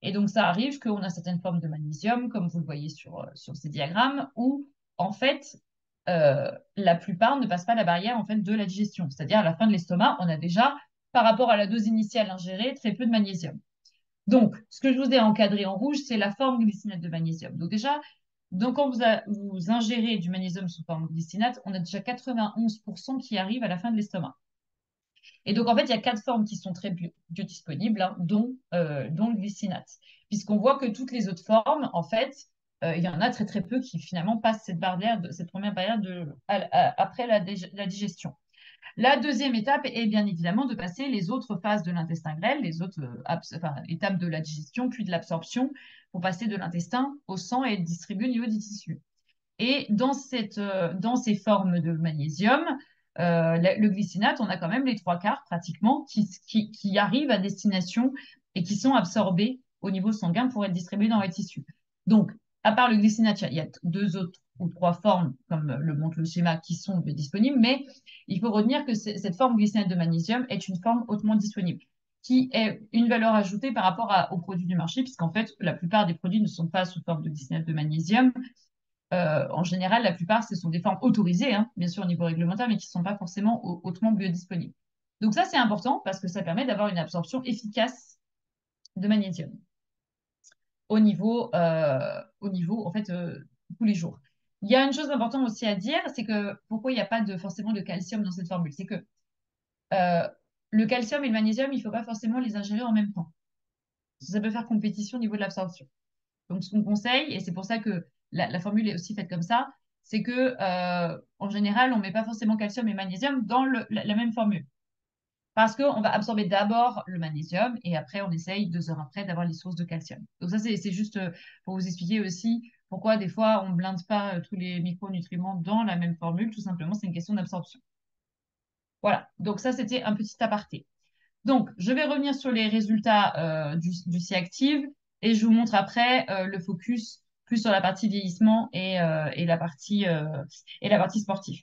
Et donc, ça arrive qu'on a certaines formes de magnésium, comme vous le voyez sur ces diagrammes, où, en fait, la plupart ne passent pas la barrière en fait, de la digestion. C'est-à-dire, à la fin de l'estomac, on a déjà, par rapport à la dose initiale ingérée, très peu de magnésium. Donc, ce que je vous ai encadré en rouge, c'est la forme glycinate de magnésium. Donc déjà, quand vous ingérez du magnésium sous forme glycinate, on a déjà 91% qui arrive à la fin de l'estomac. Et donc, en fait, il y a 4 formes qui sont très biodisponibles, hein, dont le glycinate. Puisqu'on voit que toutes les autres formes, en fait, il y en a très très peu qui finalement passent cette première barrière après la digestion. La deuxième étape est bien évidemment de passer les autres phases de l'intestin grêle, les autres étapes de la digestion, puis de l'absorption, pour passer de l'intestin au sang et être distribué au niveau des tissus. Et dans ces formes de magnésium, le glycinate, on a quand même les 3/4 pratiquement qui arrivent à destination et qui sont absorbés au niveau sanguin pour être distribués dans les tissus. Donc, à part le glycinate, il y a 2 ou 3 formes, comme le montre le schéma, qui sont disponibles, mais il faut retenir que cette forme glycinate de magnésium est une forme hautement disponible, qui est une valeur ajoutée par rapport aux produits du marché, puisqu'en fait, la plupart des produits ne sont pas sous forme de glycinate de magnésium. En général, la plupart, ce sont des formes autorisées, hein, bien sûr au niveau réglementaire, mais qui ne sont pas forcément hautement biodisponibles. Donc ça, c'est important parce que ça permet d'avoir une absorption efficace de magnésium au niveau en fait, tous les jours. Il y a une chose importante aussi à dire, c'est que pourquoi il n'y a pas forcément de calcium dans cette formule, c'est que le calcium et le magnésium, il ne faut pas forcément les ingérer en même temps. Ça peut faire compétition au niveau de l'absorption. Donc, ce qu'on conseille, et c'est pour ça que la formule est aussi faite comme ça, c'est que en général, on ne met pas forcément calcium et magnésium dans la même formule. Parce qu'on va absorber d'abord le magnésium et après, on essaye 2 heures après d'avoir les sources de calcium. Donc, ça, c'est juste pour vous expliquer aussi pourquoi des fois, on ne blinde pas tous les micronutriments dans la même formule. Tout simplement, c'est une question d'absorption. Voilà. Donc, ça, c'était un petit aparté. Donc, je vais revenir sur les résultats du C-Active et je vous montre après le focus plus sur la partie vieillissement et la partie sportive.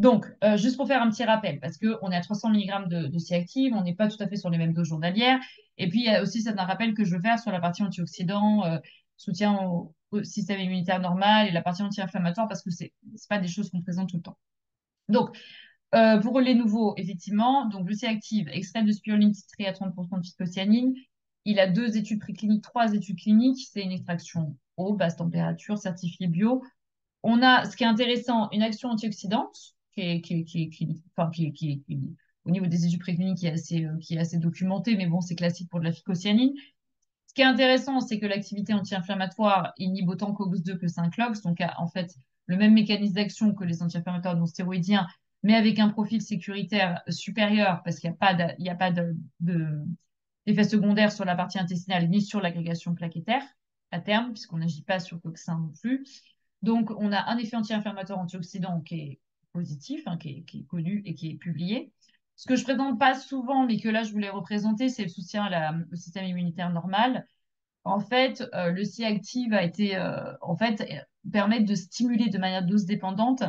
Donc, juste pour faire un petit rappel, parce qu'on est à 300 mg de C-active, on n'est pas tout à fait sur les mêmes doses journalières. Et puis, il y a aussi c'est un rappel que je veux faire sur la partie antioxydant, soutien au système immunitaire normal et la partie anti-inflammatoire, parce que c'est pas des choses qu'on présente tout le temps. Donc, pour les nouveaux, effectivement, donc le C-active, extrait de spiruline titré à 30% de phycocyanine. Il a 2 études précliniques, 3 études cliniques. C'est une extraction eau, basse température, certifiée bio. On a, ce qui est intéressant, une action antioxydante au niveau des études précliniques qui est assez documentée, mais bon, c'est classique pour de la phycocyanine. Ce qui est intéressant, c'est que l'activité anti-inflammatoire inhibe autant COX-2 que 5-LOX, donc en fait le même mécanisme d'action que les anti-inflammatoires non stéroïdiens, mais avec un profil sécuritaire supérieur, parce qu'il n'y a pas d'effet secondaire sur la partie intestinale ni sur l'agrégation plaquettaire à terme, puisqu'on n'agit pas sur COX-1 non plus. Donc, on a un effet anti-inflammatoire antioxydant qui est positif, hein, qui est connu et qui est publié. Ce que je présente pas souvent, mais que là, je voulais représenter, c'est le soutien au système immunitaire normal. En fait, le C-active a été, permettre de stimuler de manière dose dépendante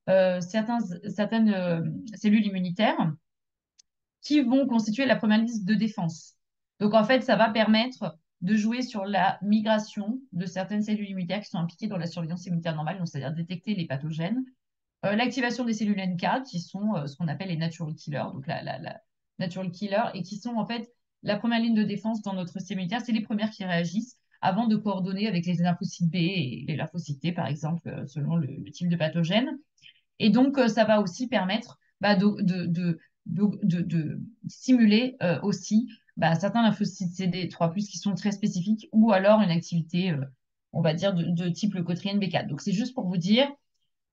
certaines cellules immunitaires qui vont constituer la première liste de défense. Donc, en fait, ça va permettre de jouer sur la migration de certaines cellules immunitaires qui sont impliquées dans la surveillance immunitaire normale, donc c'est-à-dire détecter les pathogènes. L'activation des cellules NK, qui sont ce qu'on appelle les natural killers, donc la natural killer, et qui sont en fait la première ligne de défense dans notre système immunitaire. C'est les premières qui réagissent avant de coordonner avec les lymphocytes B et les lymphocytes T, par exemple, selon le type de pathogène. Et donc, ça va aussi permettre bah, de stimuler aussi certains lymphocytes CD3+, qui sont très spécifiques, ou alors une activité, on va dire, de type leucotriène B4. Donc, c'est juste pour vous dire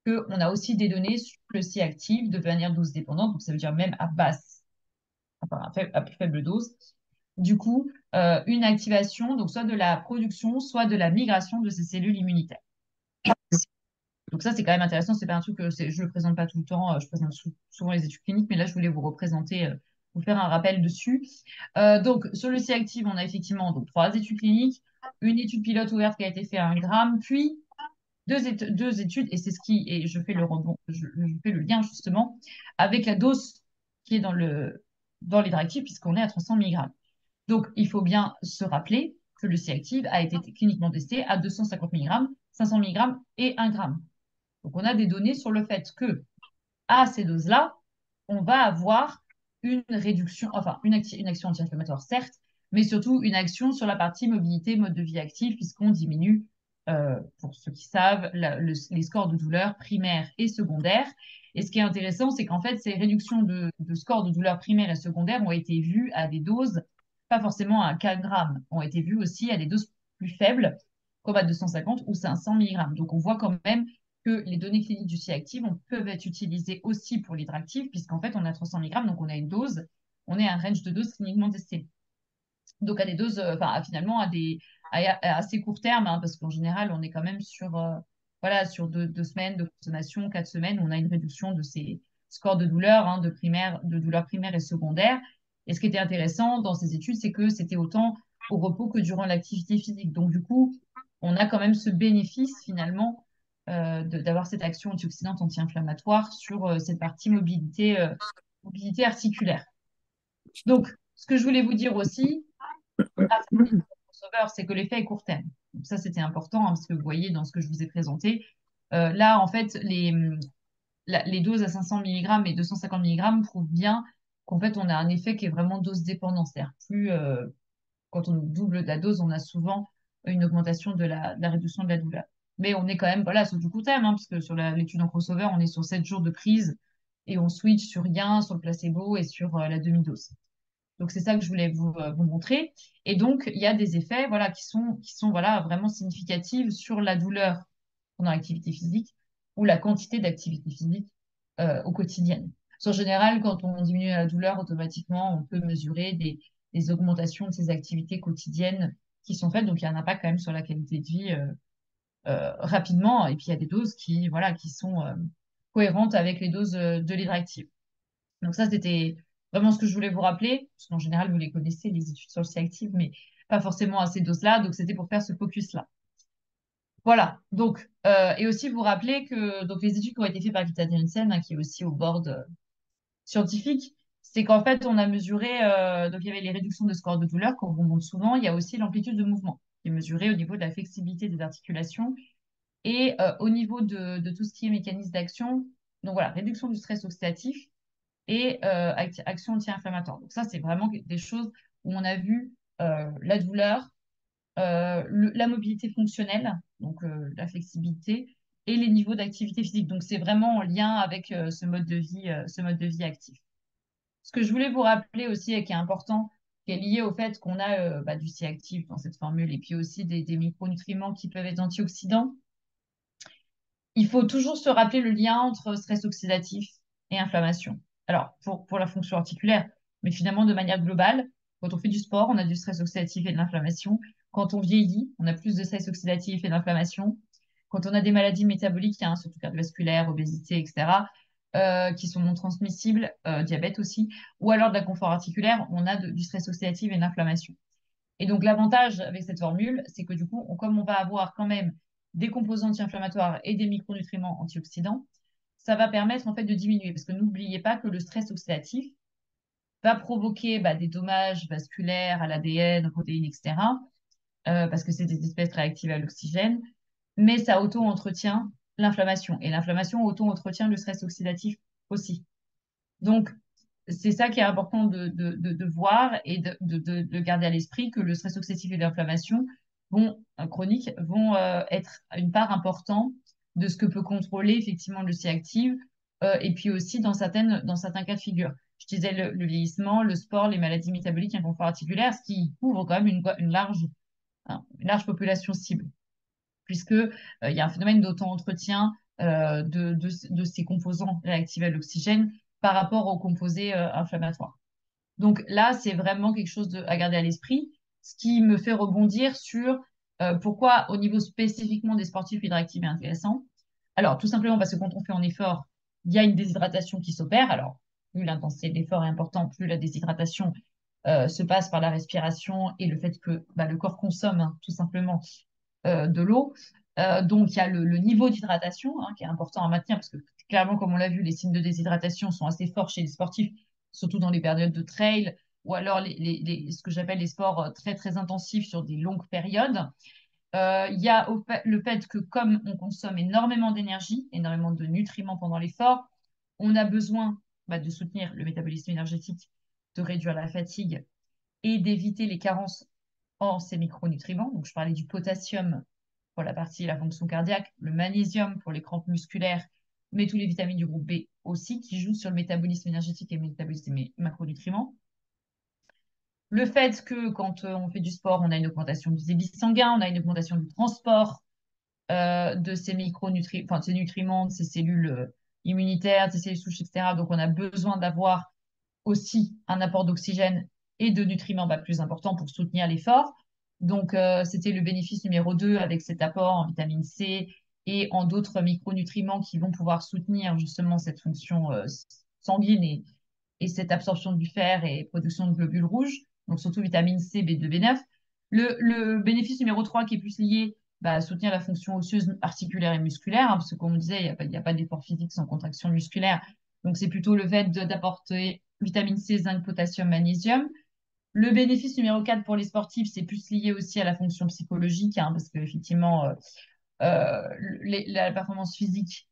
qu'on a aussi des données sur le C-active de manière dose dépendante, donc ça veut dire même à basse, enfin à plus faible dose. Du coup, une activation, donc soit de la production, soit de la migration de ces cellules immunitaires. Donc ça, c'est quand même intéressant. C'est pas un truc que je le présente pas tout le temps. Je présente souvent les études cliniques, mais là, je voulais vous représenter, vous faire un rappel dessus. Donc sur le C-active, on a effectivement donc 3 études cliniques, une étude pilote ouverte qui a été faite à 1 g, puis deux études, et c'est ce qui, et je fais le rebond, je fais le lien justement avec la dose qui est dans l'hydractive, puisqu'on est à 300 mg. Donc, il faut bien se rappeler que le C-active a été cliniquement testé à 250 mg, 500 mg et 1 g. Donc, on a des données sur le fait que à ces doses-là, on va avoir une réduction, enfin une action anti-inflammatoire, certes, mais surtout une action sur la partie mobilité, mode de vie actif, puisqu'on diminue, pour ceux qui savent, les scores de douleur primaires et secondaires. Et ce qui est intéressant, c'est qu'en fait, ces réductions de scores de douleur primaires et secondaires ont été vues à des doses, pas forcément à 4 grammes, ont été vues aussi à des doses plus faibles, comme à 250 ou 500 mg. Donc, on voit quand même que les données cliniques du C-active peuvent être utilisées aussi pour l'hydractive, puisqu'en fait, on a 300 mg, donc on a une dose, on est à un range de doses cliniquement testé. Donc, à des doses, finalement, à assez court terme, hein, parce qu'en général, on est quand même sur, voilà, sur 2 semaines de consommation, 4 semaines, on a une réduction de ces scores de douleur, hein, de douleur primaire et secondaire. Et ce qui était intéressant dans ces études, c'est que c'était autant au repos que durant l'activité physique. Donc, du coup, on a quand même ce bénéfice, finalement, d'avoir cette action antioxydante anti-inflammatoire sur cette partie mobilité articulaire. Donc, ce que je voulais vous dire aussi, c'est que l'effet est court terme. Donc ça, c'était important, hein, parce que vous voyez dans ce que je vous ai présenté, là, en fait, les doses à 500 mg et 250 mg prouvent bien qu'en fait, on a un effet qui est vraiment dose dépendant. C'est-à-dire quand on double la dose, on a souvent une augmentation de la réduction de la douleur. Mais on est quand même voilà, sur du court terme, hein, parce que sur l'étude en crossover, on est sur 7 jours de prise et on switch sur rien, sur le placebo et sur la demi-dose. Donc, c'est ça que je voulais vous montrer. Et donc, il y a des effets voilà, qui sont voilà, vraiment significatifs sur la douleur pendant l'activité physique ou la quantité d'activité physique au quotidien. En général, quand on diminue la douleur, automatiquement, on peut mesurer des augmentations de ces activités quotidiennes qui sont faites. Donc, il y a un impact quand même sur la qualité de vie rapidement. Et puis, il y a des doses voilà, qui sont cohérentes avec les doses de l'hydractive. Donc ça, c'était vraiment ce que je voulais vous rappeler, parce qu'en général, vous les connaissez, les études sur le C-active, mais pas forcément à ces doses-là. Donc c'était pour faire ce focus-là. Voilà. Donc, et aussi vous rappeler que donc, les études qui ont été faites par Gita Jensen, hein, qui est aussi au board scientifique, c'est qu'en fait, on a mesuré, donc il y avait les réductions de score de douleur qu'on remonte souvent, il y a aussi l'amplitude de mouvement qui est mesurée au niveau de la flexibilité des articulations et au niveau de tout ce qui est mécanisme d'action. Donc voilà, réduction du stress oxydatif et action anti-inflammatoire. Donc ça, c'est vraiment des choses où on a vu la douleur, la mobilité fonctionnelle, donc la flexibilité, et les niveaux d'activité physique. Donc c'est vraiment en lien avec ce mode de vie actif. Ce que je voulais vous rappeler aussi et qui est important, qui est lié au fait qu'on a du C-actif dans cette formule et puis aussi des micronutriments qui peuvent être antioxydants, il faut toujours se rappeler le lien entre stress oxydatif et inflammation. Alors, pour la fonction articulaire, mais finalement de manière globale, quand on fait du sport, on a du stress oxydatif et de l'inflammation. Quand on vieillit, on a plus de stress oxydatif et d'inflammation. Quand on a des maladies métaboliques, hein, surtout cardiovasculaires, obésité, etc., qui sont non transmissibles, diabète aussi, ou alors de la confort articulaire, on a du stress oxydatif et de l'inflammation. Et donc, l'avantage avec cette formule, c'est que du coup, comme on va avoir quand même des composants anti-inflammatoires et des micronutriments antioxydants, ça va permettre en fait de diminuer. Parce que n'oubliez pas que le stress oxydatif va provoquer des dommages vasculaires à l'ADN, aux protéines, etc. Parce que c'est des espèces réactives à l'oxygène. Mais ça auto-entretient l'inflammation. Et l'inflammation auto-entretient le stress oxydatif aussi. Donc, c'est ça qui est important de voir et de garder à l'esprit que le stress oxydatif et l'inflammation chronique vont être une part importante de ce que peut contrôler effectivement le C-active et puis aussi dans certains cas de figure. Je disais le vieillissement, le sport, les maladies métaboliques, un confort articulaire, ce qui couvre quand même une large population cible, puisque il y a un phénomène d'auto-entretien de ces composants réactifs à l'oxygène par rapport aux composés inflammatoires. Donc là, c'est vraiment quelque chose à garder à l'esprit, ce qui me fait rebondir sur pourquoi au niveau spécifiquement des sportifs hyperactifs est intéressant. Alors, tout simplement parce que quand on fait un effort, il y a une déshydratation qui s'opère. Alors, plus l'intensité de l'effort est importante, plus la déshydratation se passe par la respiration et le fait que le corps consomme tout simplement de l'eau. Donc, il y a le niveau d'hydratation qui est important à maintenir parce que clairement, comme on l'a vu, les signes de déshydratation sont assez forts chez les sportifs, surtout dans les périodes de trail ou alors ce que j'appelle les sports très, très intensifs sur des longues périodes. Il y a le fait que comme on consomme énormément d'énergie, énormément de nutriments pendant l'effort, on a besoin de soutenir le métabolisme énergétique, de réduire la fatigue et d'éviter les carences en ces micronutriments. Donc, je parlais du potassium pour la partie la fonction cardiaque, le magnésium pour les crampes musculaires, mais tous les vitamines du groupe B aussi qui jouent sur le métabolisme énergétique et le métabolisme des macronutriments. Le fait que quand on fait du sport, on a une augmentation du débit sanguin, on a une augmentation du transport de ces micronutriments, enfin de ces nutriments, de ces cellules immunitaires, de ces cellules souches, etc. Donc on a besoin d'avoir aussi un apport d'oxygène et de nutriments plus important pour soutenir l'effort. Donc, c'était le bénéfice numéro 2 avec cet apport en vitamine C et en d'autres micronutriments qui vont pouvoir soutenir justement cette fonction sanguine et cette absorption du fer et production de globules rouges, donc surtout vitamine C, B2, B9. Le bénéfice numéro 3 qui est plus lié à soutenir la fonction osseuse, articulaire et musculaire, parce que comme on disait, il n'y a pas d'effort physique sans contraction musculaire. Donc, c'est plutôt le fait d'apporter vitamine C, zinc, potassium, magnésium. Le bénéfice numéro 4 pour les sportifs, c'est plus lié aussi à la fonction psychologique, parce qu'effectivement, la performance physique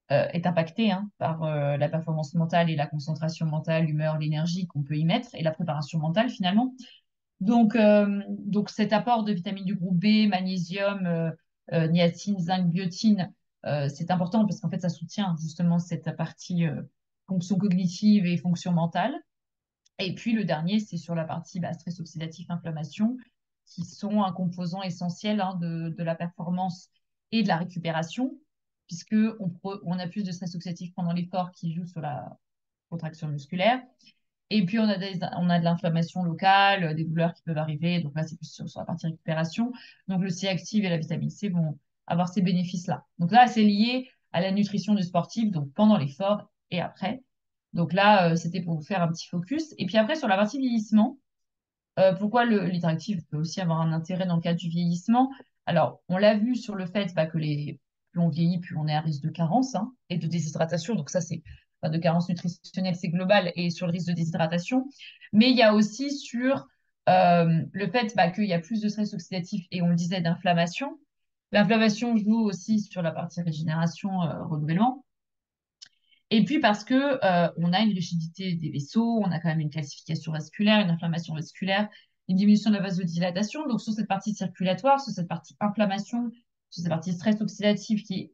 est impactée par la performance mentale et la concentration mentale, l'humeur, l'énergie qu'on peut y mettre et la préparation mentale finalement. Donc cet apport de vitamines du groupe B, magnésium, niacine, zinc, biotine, c'est important parce qu'en fait, ça soutient justement cette partie fonction cognitive et fonction mentale. Et puis le dernier, c'est sur la partie stress oxydatif, inflammation, qui sont un composant essentiel de la performance et de la récupération, puisque on a plus de stress oxydatif pendant l'effort qui joue sur la contraction musculaire. Et puis, on a de l'inflammation locale, des douleurs qui peuvent arriver. Donc là, c'est plus sur la partie récupération. Donc, le C-active et la vitamine C vont avoir ces bénéfices-là. Donc là, c'est lié à la nutrition du sportif, donc pendant l'effort et après. Donc là, c'était pour vous faire un petit focus. Et puis après, sur la partie vieillissement, pourquoi l'hydractive peut aussi avoir un intérêt dans le cadre du vieillissement? Alors, on l'a vu sur le fait bah, que plus on vieillit, plus on est à risque de carence hein, et de déshydratation. Donc ça, c'est enfin, de carence nutritionnelle, c'est global et sur le risque de déshydratation. Mais il y a aussi sur le fait bah, qu'il y a plus de stress oxydatif et on le disait d'inflammation. L'inflammation joue aussi sur la partie régénération, renouvellement. Et puis parce que on a une rigidité des vaisseaux, on a quand même une calcification vasculaire, une inflammation vasculaire, une diminution de la vasodilatation. Donc sur cette partie circulatoire, sur cette partie inflammation, sur cette partie stress oxydatif qui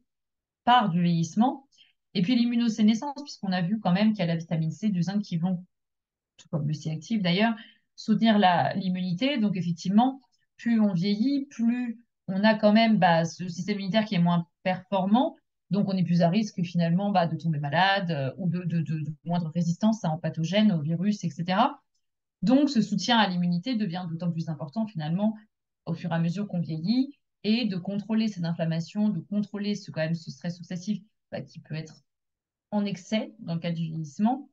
part du vieillissement. Et puis l'immunosénescence, puisqu'on a vu quand même qu'il y a la vitamine C, du zinc qui vont, tout comme le C-actif d'ailleurs, soutenir l'immunité. Donc effectivement, plus on vieillit, plus on a quand même bah, ce système immunitaire qui est moins performant. Donc on est plus à risque finalement bah, de tomber malade ou de moindre résistance en pathogènes, aux virus, etc. Donc ce soutien à l'immunité devient d'autant plus important finalement au fur et à mesure qu'on vieillit et de contrôler cette inflammation, de contrôler quand même ce stress oxydatif bah, qui peut être en excès dans le cas du vieillissement.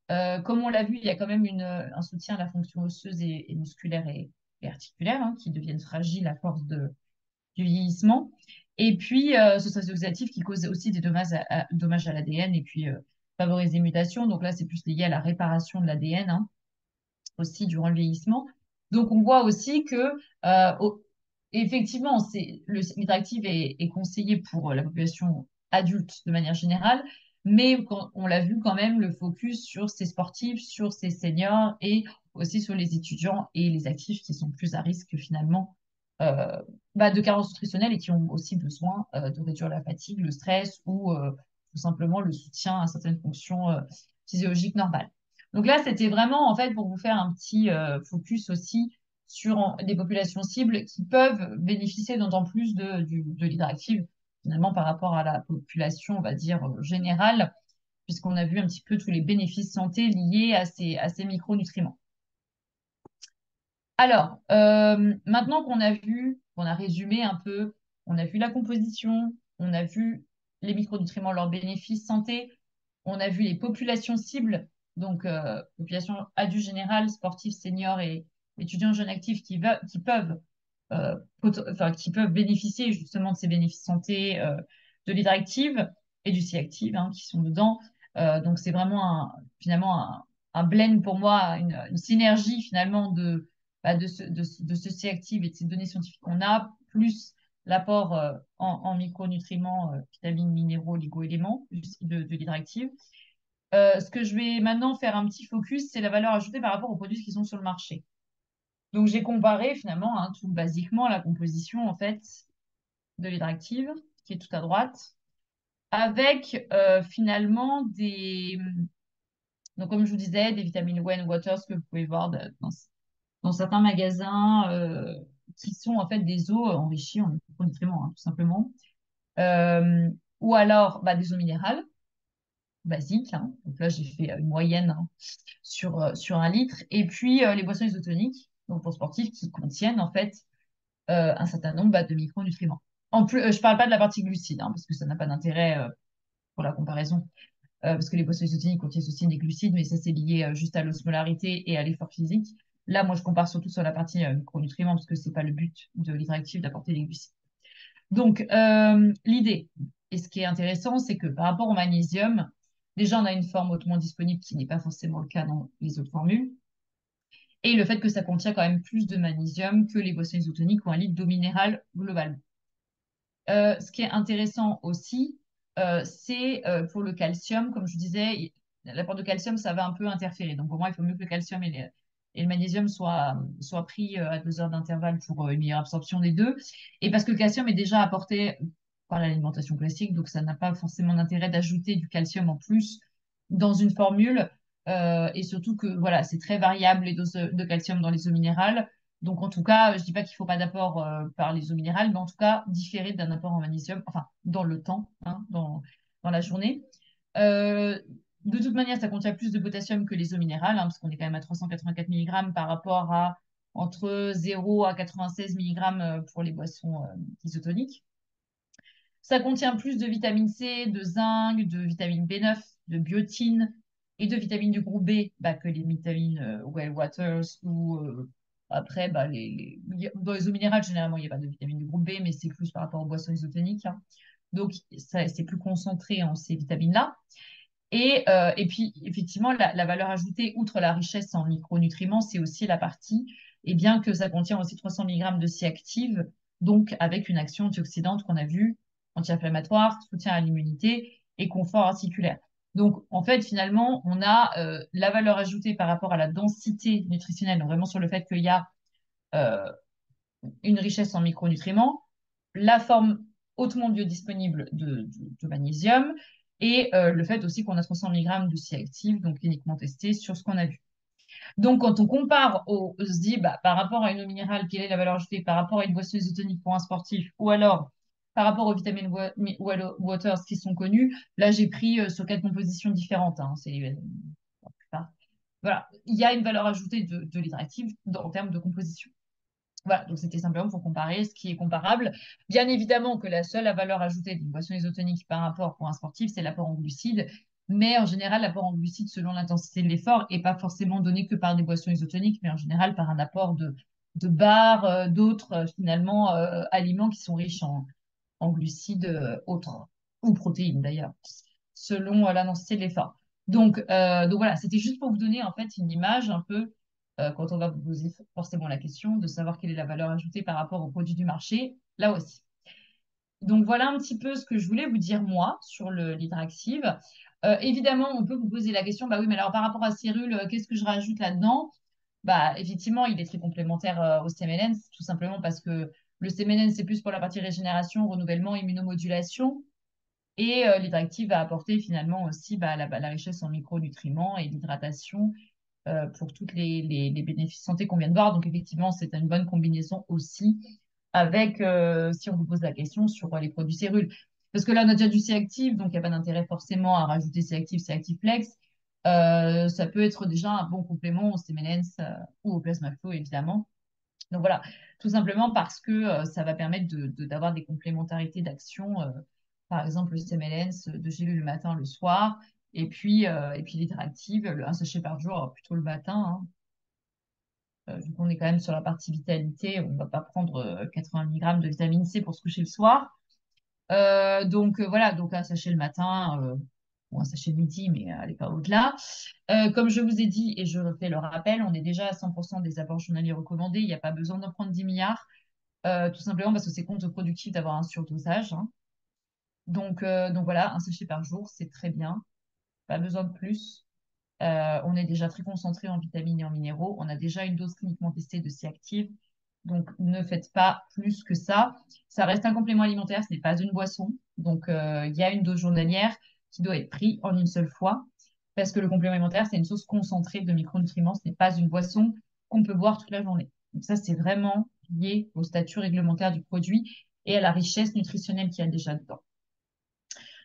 Comme on l'a vu, il y a quand même un soutien à la fonction osseuse et musculaire et articulaire hein, qui deviennent fragiles à force du vieillissement. Et puis, ce stress oxydatif qui cause aussi des dommages à l'ADN et puis favorise les mutations. Donc là, c'est plus lié à la réparation de l'ADN hein, aussi durant le vieillissement. Donc, on voit aussi que, effectivement, l'hyperactive est conseillé pour la population adulte de manière générale, mais on l'a vu quand même, le focus sur ces sportifs, sur ces seniors et aussi sur les étudiants et les actifs qui sont plus à risque finalement euh, bah, de carence nutritionnelle et qui ont aussi besoin de réduire la fatigue, le stress ou tout simplement le soutien à certaines fonctions physiologiques normales. Donc là, c'était vraiment en fait pour vous faire un petit focus aussi sur des populations cibles qui peuvent bénéficier d'autant plus de l'hydractive finalement par rapport à la population, on va dire, générale, puisqu'on a vu un petit peu tous les bénéfices santé liés à ces micronutriments. Alors, maintenant qu'on a vu, qu'on a résumé un peu, on a vu la composition, on a vu les micronutriments, leurs bénéfices santé, on a vu les populations cibles, donc population adultes générale, sportifs, seniors et étudiants jeunes actifs qui peuvent, enfin, qui peuvent bénéficier justement de ces bénéfices santé, de l'hydractive et du C-active hein, qui sont dedans. Donc c'est vraiment finalement un blend pour moi, une synergie finalement bah, de ce C-active et de ces données scientifiques qu'on a, plus l'apport en micronutriments, vitamines, minéraux, oligo-éléments de l'hydractive. Ce que je vais maintenant faire un petit focus, c'est la valeur ajoutée par rapport aux produits qui sont sur le marché. Donc j'ai comparé finalement hein, tout basiquement la composition en fait de l'hydractive, qui est tout à droite, avec finalement donc comme je vous disais, des vitamines Whey Waters que vous pouvez voir dans certains magasins qui sont en fait des eaux enrichies en micronutriments, hein, tout simplement. Euh, ou alors bah, des eaux minérales basiques. Hein. Donc là, j'ai fait une moyenne hein, sur un litre. Et puis les boissons isotoniques, donc pour sportifs, qui contiennent en fait un certain nombre bah, de micronutriments. En plus, je parle pas de la partie glucides, hein, parce que ça n'a pas d'intérêt pour la comparaison, parce que les boissons isotoniques contiennent aussi des glucides, mais ça c'est lié juste à l'osmolarité et à l'effort physique. Là, moi, je compare surtout sur la partie micronutriments, parce que c'est pas le but de l'hydractive d'apporter des glucides. Donc, l'idée, et ce qui est intéressant, c'est que par rapport au magnésium, déjà, on a une forme hautement disponible qui n'est pas forcément le cas dans les autres formules. Et le fait que ça contient quand même plus de magnésium que les boissons isotoniques ou un litre d'eau minérale globalement. Ce qui est intéressant aussi, c'est pour le calcium, comme je disais, l'apport de calcium, ça va un peu interférer. Donc pour moi, il faut mieux que le calcium et le magnésium soient pris à 2 heures d'intervalle pour une meilleure absorption des deux. Et parce que le calcium est déjà apporté par l'alimentation classique, donc ça n'a pas forcément d'intérêt d'ajouter du calcium en plus dans une formule. Et surtout que voilà, c'est très variable les doses de calcium dans les eaux minérales. Donc, en tout cas, je dis pas qu'il faut pas d'apport par les eaux minérales, mais en tout cas, différer d'un apport en magnésium, enfin, dans le temps, hein, dans la journée. Euh, de toute manière, ça contient plus de potassium que les eaux minérales, hein, parce qu'on est quand même à 384 mg par rapport à entre 0 à 96 mg pour les boissons isotoniques. Ça contient plus de vitamine C, de zinc, de vitamine B9, de biotine et de vitamines du groupe B bah, que les vitamines Well Waters ou après, bah, dans les eaux minérales, généralement, il n'y a pas de vitamines du groupe groupe B, mais c'est plus par rapport aux boissons isotoniques, hein. Donc, c'est plus concentré en ces vitamines-là. Et puis, effectivement, la valeur ajoutée, outre la richesse en micronutriments, c'est aussi la partie, et bien que ça contient aussi 300 mg de C active, donc avec une action antioxydante qu'on a vue, anti-inflammatoire, soutien à l'immunité et confort articulaire. Donc, en fait, finalement, on a la valeur ajoutée par rapport à la densité nutritionnelle, donc vraiment sur le fait qu'il y a euh, une richesse en micronutriments, la forme hautement biodisponible de magnésium et le fait aussi qu'on a 300 mg de C active, donc cliniquement testé sur ce qu'on a vu. Donc, quand on compare, on se dit, bah, par rapport à une eau minérale, quelle est la valeur ajoutée par rapport à une boisson isotonique pour un sportif, ou alors par rapport aux vitamines waters qui sont connues, là, j'ai pris sur 4 compositions différentes, hein, voilà, il y a une valeur ajoutée de l'hydractive en termes de composition. Voilà, donc c'était simplement pour comparer ce qui est comparable. Bien évidemment que la seule valeur ajoutée d'une boisson isotonique par rapport pour un sportif, c'est l'apport en glucides. Mais en général, l'apport en glucides, selon l'intensité de l'effort, n'est pas forcément donné que par des boissons isotoniques, mais en général par un apport de barres, d'autres finalement aliments qui sont riches en glucides autres, ou protéines d'ailleurs, selon l'intensité de l'effort. Donc voilà, c'était juste pour vous donner en fait une image un peu quand on va vous poser forcément la question de savoir quelle est la valeur ajoutée par rapport aux produits du marché, là aussi. Donc voilà un petit peu ce que je voulais vous dire moi sur l'hydractive. Évidemment, on peut vous poser la question, bah oui, mais alors par rapport à Cyril, qu'est-ce que je rajoute là-dedans? Bah effectivement, il est très complémentaire au CMLN, tout simplement parce que le CMLN, c'est plus pour la partie régénération, renouvellement, immunomodulation. Et l'hydractive va apporter finalement aussi bah, la richesse en micronutriments et l'hydratation pour toutes les bénéfices santé qu'on vient de voir. Donc, effectivement, c'est une bonne combinaison aussi avec, si on vous pose la question, sur les produits cellules. Parce que là, on a déjà du C-Active, donc il n'y a pas d'intérêt forcément à rajouter C-Active, C-Active Flex. Ça peut être déjà un bon complément au Semenens ou au Plasma Flow, évidemment. Donc voilà, tout simplement parce que ça va permettre d'avoir des complémentarités d'action. Par exemple, le Semelens de gélules le matin, le soir, et puis l'hydractive, un sachet par jour, plutôt le matin, hein. Vu qu'on est quand même sur la partie vitalité, on ne va pas prendre 80 mg de vitamine C pour se coucher le soir. Donc voilà, donc un sachet le matin, ou un sachet le midi, mais allez pas au-delà. Comme je vous ai dit, et je refais le rappel, on est déjà à 100% des apports journaliers recommandés. Il n'y a pas besoin d'en prendre 10 milliards, tout simplement parce que c'est contre-productif d'avoir un surdosage, hein. Donc voilà, un sachet par jour, c'est très bien. Pas besoin de plus. On est déjà très concentré en vitamines et en minéraux. On a déjà une dose cliniquement testée de C-Active. Donc, ne faites pas plus que ça. Ça reste un complément alimentaire, ce n'est pas une boisson. Donc, il y a une dose journalière qui doit être prise en une seule fois. Parce que le complément alimentaire, c'est une source concentrée de micronutriments. Ce n'est pas une boisson qu'on peut boire toute la journée. Donc, ça, c'est vraiment lié au statut réglementaire du produit et à la richesse nutritionnelle qu'il y a déjà dedans.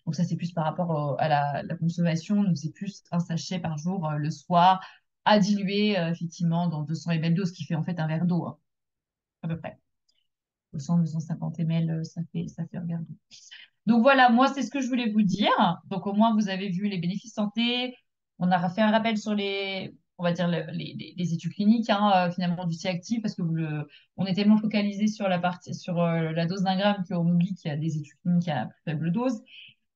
Donc ça, c'est plus par rapport à la consommation. Donc c'est plus un sachet par jour le soir à diluer effectivement dans 200 ml d'eau, ce qui fait en fait un verre d'eau, hein, à peu près. 200-250 ml, ça fait un verre d'eau. Donc voilà, moi, c'est ce que je voulais vous dire. Donc au moins, vous avez vu les bénéfices santé. On a fait un rappel sur on va dire, les études cliniques, hein, finalement, du C-active, parce que on est tellement focalisé sur la dose d'un gramme qu'on oublie qu'il y a des études cliniques à plus faible dose.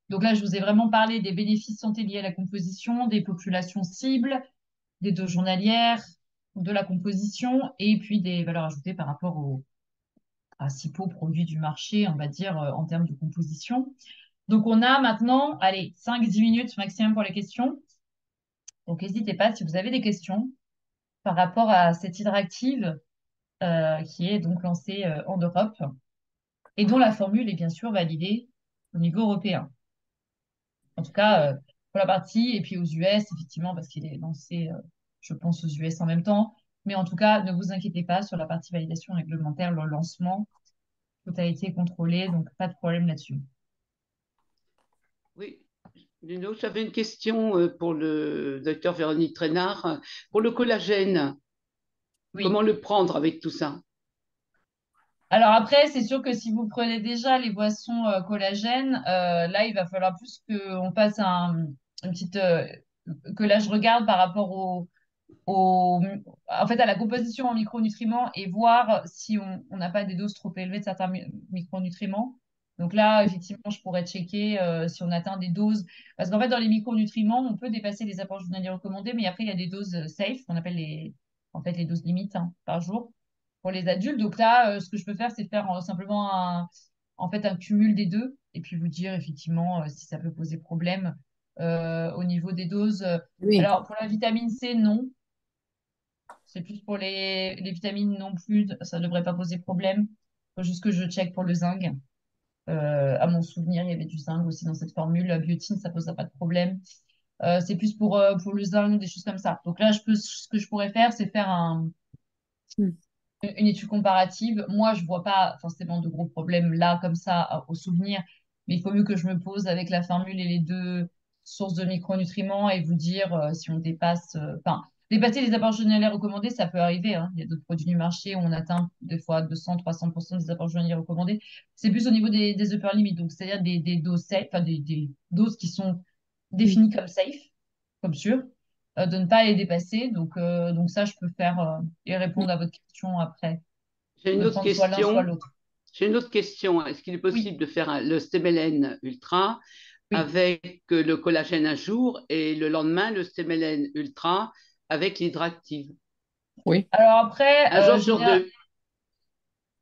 Donc là, je vous ai vraiment parlé des bénéfices santé liés à la composition, des populations cibles, des doses journalières, de la composition et puis des valeurs ajoutées par rapport aux principaux produits du marché, on va dire, en termes de composition. Donc on a maintenant, allez, 5-10 minutes maximum pour les questions. Donc n'hésitez pas si vous avez des questions par rapport à cette hydractive qui est donc lancée en Europe et dont la formule est bien sûr validée au niveau européen. En tout cas, pour la partie, et puis aux US, effectivement, parce qu'il est lancé, je pense, aux US en même temps. Mais en tout cas, ne vous inquiétez pas sur la partie validation réglementaire, le lancement, tout a été contrôlé, donc pas de problème là-dessus. Oui, Luno, j'avais une question pour le docteur Véronique Trainard. Pour le collagène, comment Oui. le prendre avec tout ça? Alors après, c'est sûr que si vous prenez déjà les boissons collagènes, là, il va falloir plus qu'on fasse une petite... que là, je regarde par rapport en fait, à la composition en micronutriments et voir si on n'a pas des doses trop élevées de certains micronutriments. Donc là, effectivement, je pourrais checker si on atteint des doses. Parce qu'en fait, dans les micronutriments, on peut dépasser les apports journaliers recommandés, mais après, il y a des doses safe, qu'on appelle en fait, les doses limites hein, par jour pour les adultes. Donc là, ce que je peux faire, c'est faire simplement en fait, un cumul des deux et puis vous dire effectivement si ça peut poser problème au niveau des doses. Oui. Alors, pour la vitamine C, non. C'est plus pour les vitamines non plus, ça ne devrait pas poser problème. Il faut juste que je check pour le zinc. À mon souvenir, il y avait du zinc aussi dans cette formule. La biotine, ça ne posera pas de problème. C'est plus pour le zinc, des choses comme ça. Donc là, ce que je pourrais faire, c'est faire Mm. une étude comparative. Moi, je vois pas forcément de gros problèmes là, comme ça, au souvenir. Mais il faut mieux que je me pose avec la formule et les deux sources de micronutriments et vous dire si on dépasse. Enfin, dépasser les apports journaliers recommandés, ça peut arriver. Hein. Il y a d'autres produits du marché où on atteint des fois 200-300% des apports journaliers recommandés. C'est plus au niveau des upper limits, donc c'est-à-dire des doses safe, enfin des doses qui sont définies comme safe, comme sûres de ne pas les dépasser. Donc ça, je peux faire et répondre à votre question après, J'ai une de autre prendre soit l'un, soit question. l'autre. J'ai une autre question. Est-ce qu'il est Oui, possible de faire le Stemelen Ultra oui. avec le collagène un jour et le lendemain le Stemelen Ultra avec l'hydractive? Oui. Alors après, Un jour sur deux.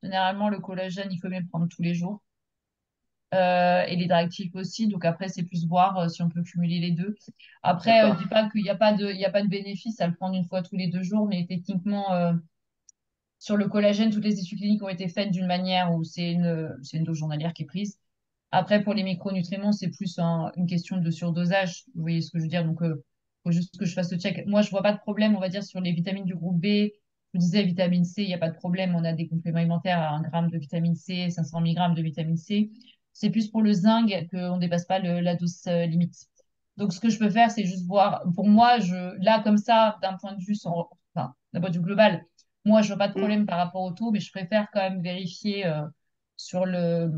généralement, le collagène, il faut bien le prendre tous les jours. Et l'hydractif aussi. Donc après, c'est plus voir si on peut cumuler les deux. Après, je D'accord. dis pas qu'il n'y a pas il y a pas de bénéfice à le prendre une fois tous les 2 jours, mais techniquement, sur le collagène, toutes les études cliniques ont été faites d'une manière où c'est une dose journalière qui est prise. Après, pour les micronutriments, c'est plus une question de surdosage. Vous voyez ce que je veux dire? Donc, faut juste que je fasse le check. Moi, je vois pas de problème, on va dire, sur les vitamines du groupe B. Je vous disais, vitamine C, il n'y a pas de problème. On a des compléments alimentaires à 1 gramme de vitamine C, 500 milligrammes de vitamine C. C'est plus pour le zinc qu'on ne dépasse pas la dose limite. Donc, ce que je peux faire, c'est juste voir. Pour moi, là, comme ça, d'un point de vue enfin, d'un point de vue global, moi, je vois pas de Hmm. problème par rapport au taux, mais je préfère quand même vérifier sur le,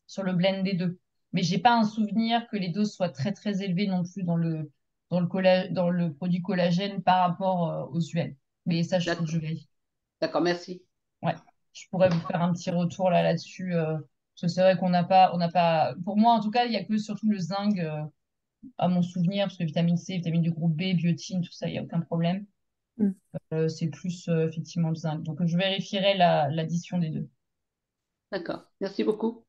sur le blend des deux. Mais j'ai pas un souvenir que les doses soient très très élevées non plus dans le produit collagène par rapport aux UM. Mais ça, il faut que je D'accord. vérifie. D'accord, merci. Ouais, je pourrais vous faire un petit retour là-dessus. Parce que c'est vrai on n'a pas. Pour moi, en tout cas, il y a que surtout le zinc à mon souvenir, parce que vitamine C, vitamine du groupe B, biotine, tout ça, il n'y a aucun problème. Mm. C'est plus effectivement le zinc. Donc, je vérifierai l'addition des deux. D'accord. Merci beaucoup.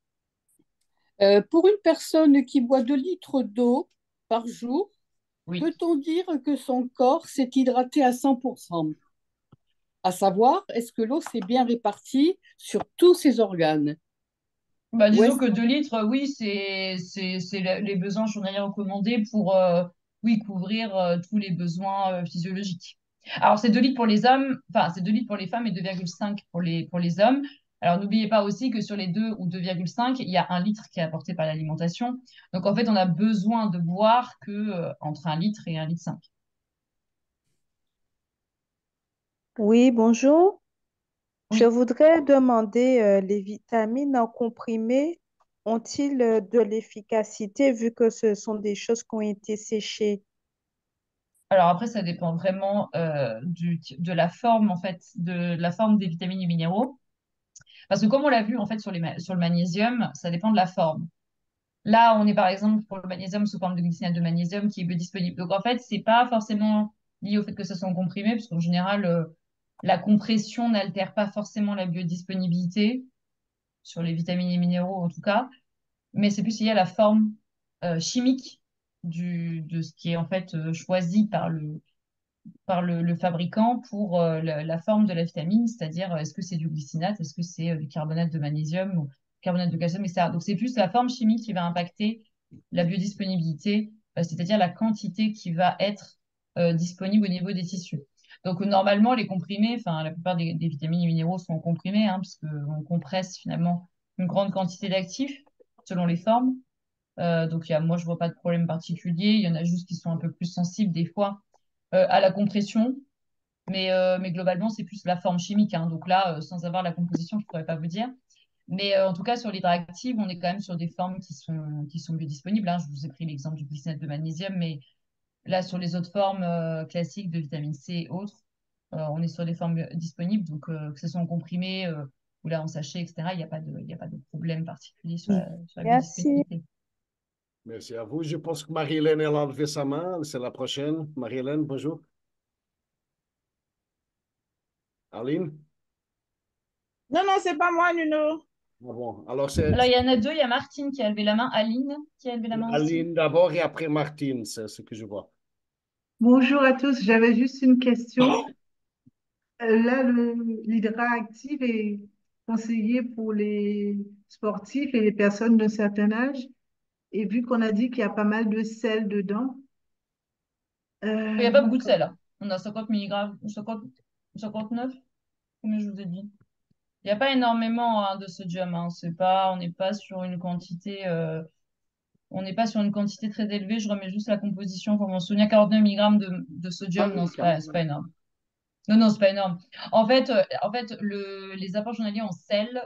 Pour une personne qui boit 2 litres d'eau par jour, Oui. peut-on dire que son corps s'est hydraté à 100%? À savoir, est-ce que l'eau s'est bien répartie sur tous ses organes? Bah, Ou disons est-ce que 2 litres, oui, c'est les besoins journaliers recommandés pour oui, couvrir tous les besoins physiologiques. Alors, c'est 2 litres pour les hommes, enfin, c'est 2 litres pour les femmes et 2,5 pour les hommes. Alors, n'oubliez pas aussi que sur les 2 ou 2,5, il y a 1 litre qui est apporté par l'alimentation. Donc, en fait, on a besoin de boire que entre 1 litre et 1,5 litre. Oui, bonjour. Je Oui. voudrais demander, les vitamines en comprimé ont-ils de l'efficacité vu que ce sont des choses qui ont été séchées? Alors après, ça dépend vraiment de la forme, en fait, de la forme des vitamines et minéraux. Parce que comme on l'a vu en fait sur le magnésium, ça dépend de la forme. Là, on est par exemple pour le magnésium sous forme de glycinate de magnésium qui est biodisponible. Donc en fait, c'est pas forcément lié au fait que ça soit en comprimé, parce qu'en général, la compression n'altère pas forcément la biodisponibilité sur les vitamines et minéraux en tout cas, mais c'est plus lié à la forme chimique de ce qui est en fait choisi le fabricant pour la forme de la vitamine, c'est-à-dire est-ce que c'est du glycinate, est-ce que c'est du carbonate de magnésium ou carbonate de calcium, etc. Donc c'est plus la forme chimique qui va impacter la biodisponibilité, c'est-à-dire la quantité qui va être disponible au niveau des tissus. Donc normalement, les comprimés, enfin la plupart des vitamines et minéraux sont comprimés, hein, parce qu'on compresse finalement une grande quantité d'actifs selon les formes. Donc moi, je vois pas de problème particulier. Il y en a juste qui sont un peu plus sensibles des fois à la compression. Mais globalement, c'est plus la forme chimique. Hein. Donc là, sans avoir la composition, je ne pourrais pas vous dire. Mais en tout cas, sur l'hydractive, on est quand même sur des formes qui sont biodisponibles. Hein. Je vous ai pris l'exemple du glycinate de magnésium, mais Là, sur les autres formes classiques de vitamine C et autres, on est sur les formes disponibles, donc que ce soit en comprimé ou là en sachet, etc., il y a pas de problème particulier sur la Merci. biodisponibilité. Merci à vous. Je pense que Marie-Hélène, elle a levé sa main. C'est la prochaine. Marie-Hélène, bonjour. Aline? Non, non, c'est pas moi, Nuno. Ah bon. Alors, c'est Alors, il y en a deux. Il y a Martine qui a levé la main, Aline qui a levé la main aussi. Aline d'abord et après Martine, c'est ce que je vois. Bonjour à tous, j'avais juste une question. Là, l'hydraactif est conseillé pour les sportifs et les personnes d'un certain âge. Et vu qu'on a dit qu'il y a pas mal de sel dedans, Il n'y a pas beaucoup de donc, sel, hein. On a 50 milligrammes, 59, combien je vous ai dit? Il n'y a pas énormément hein, de sodium, hein. On n'est pas sur une quantité, on n'est pas sur une quantité très élevée. Je remets juste la composition pour m'en souvenir. 49 milligrammes de Ah sodium, non, oui, quand même. c'est pas énorme. Non, non, c'est pas énorme. En fait les apports journaliers en sel,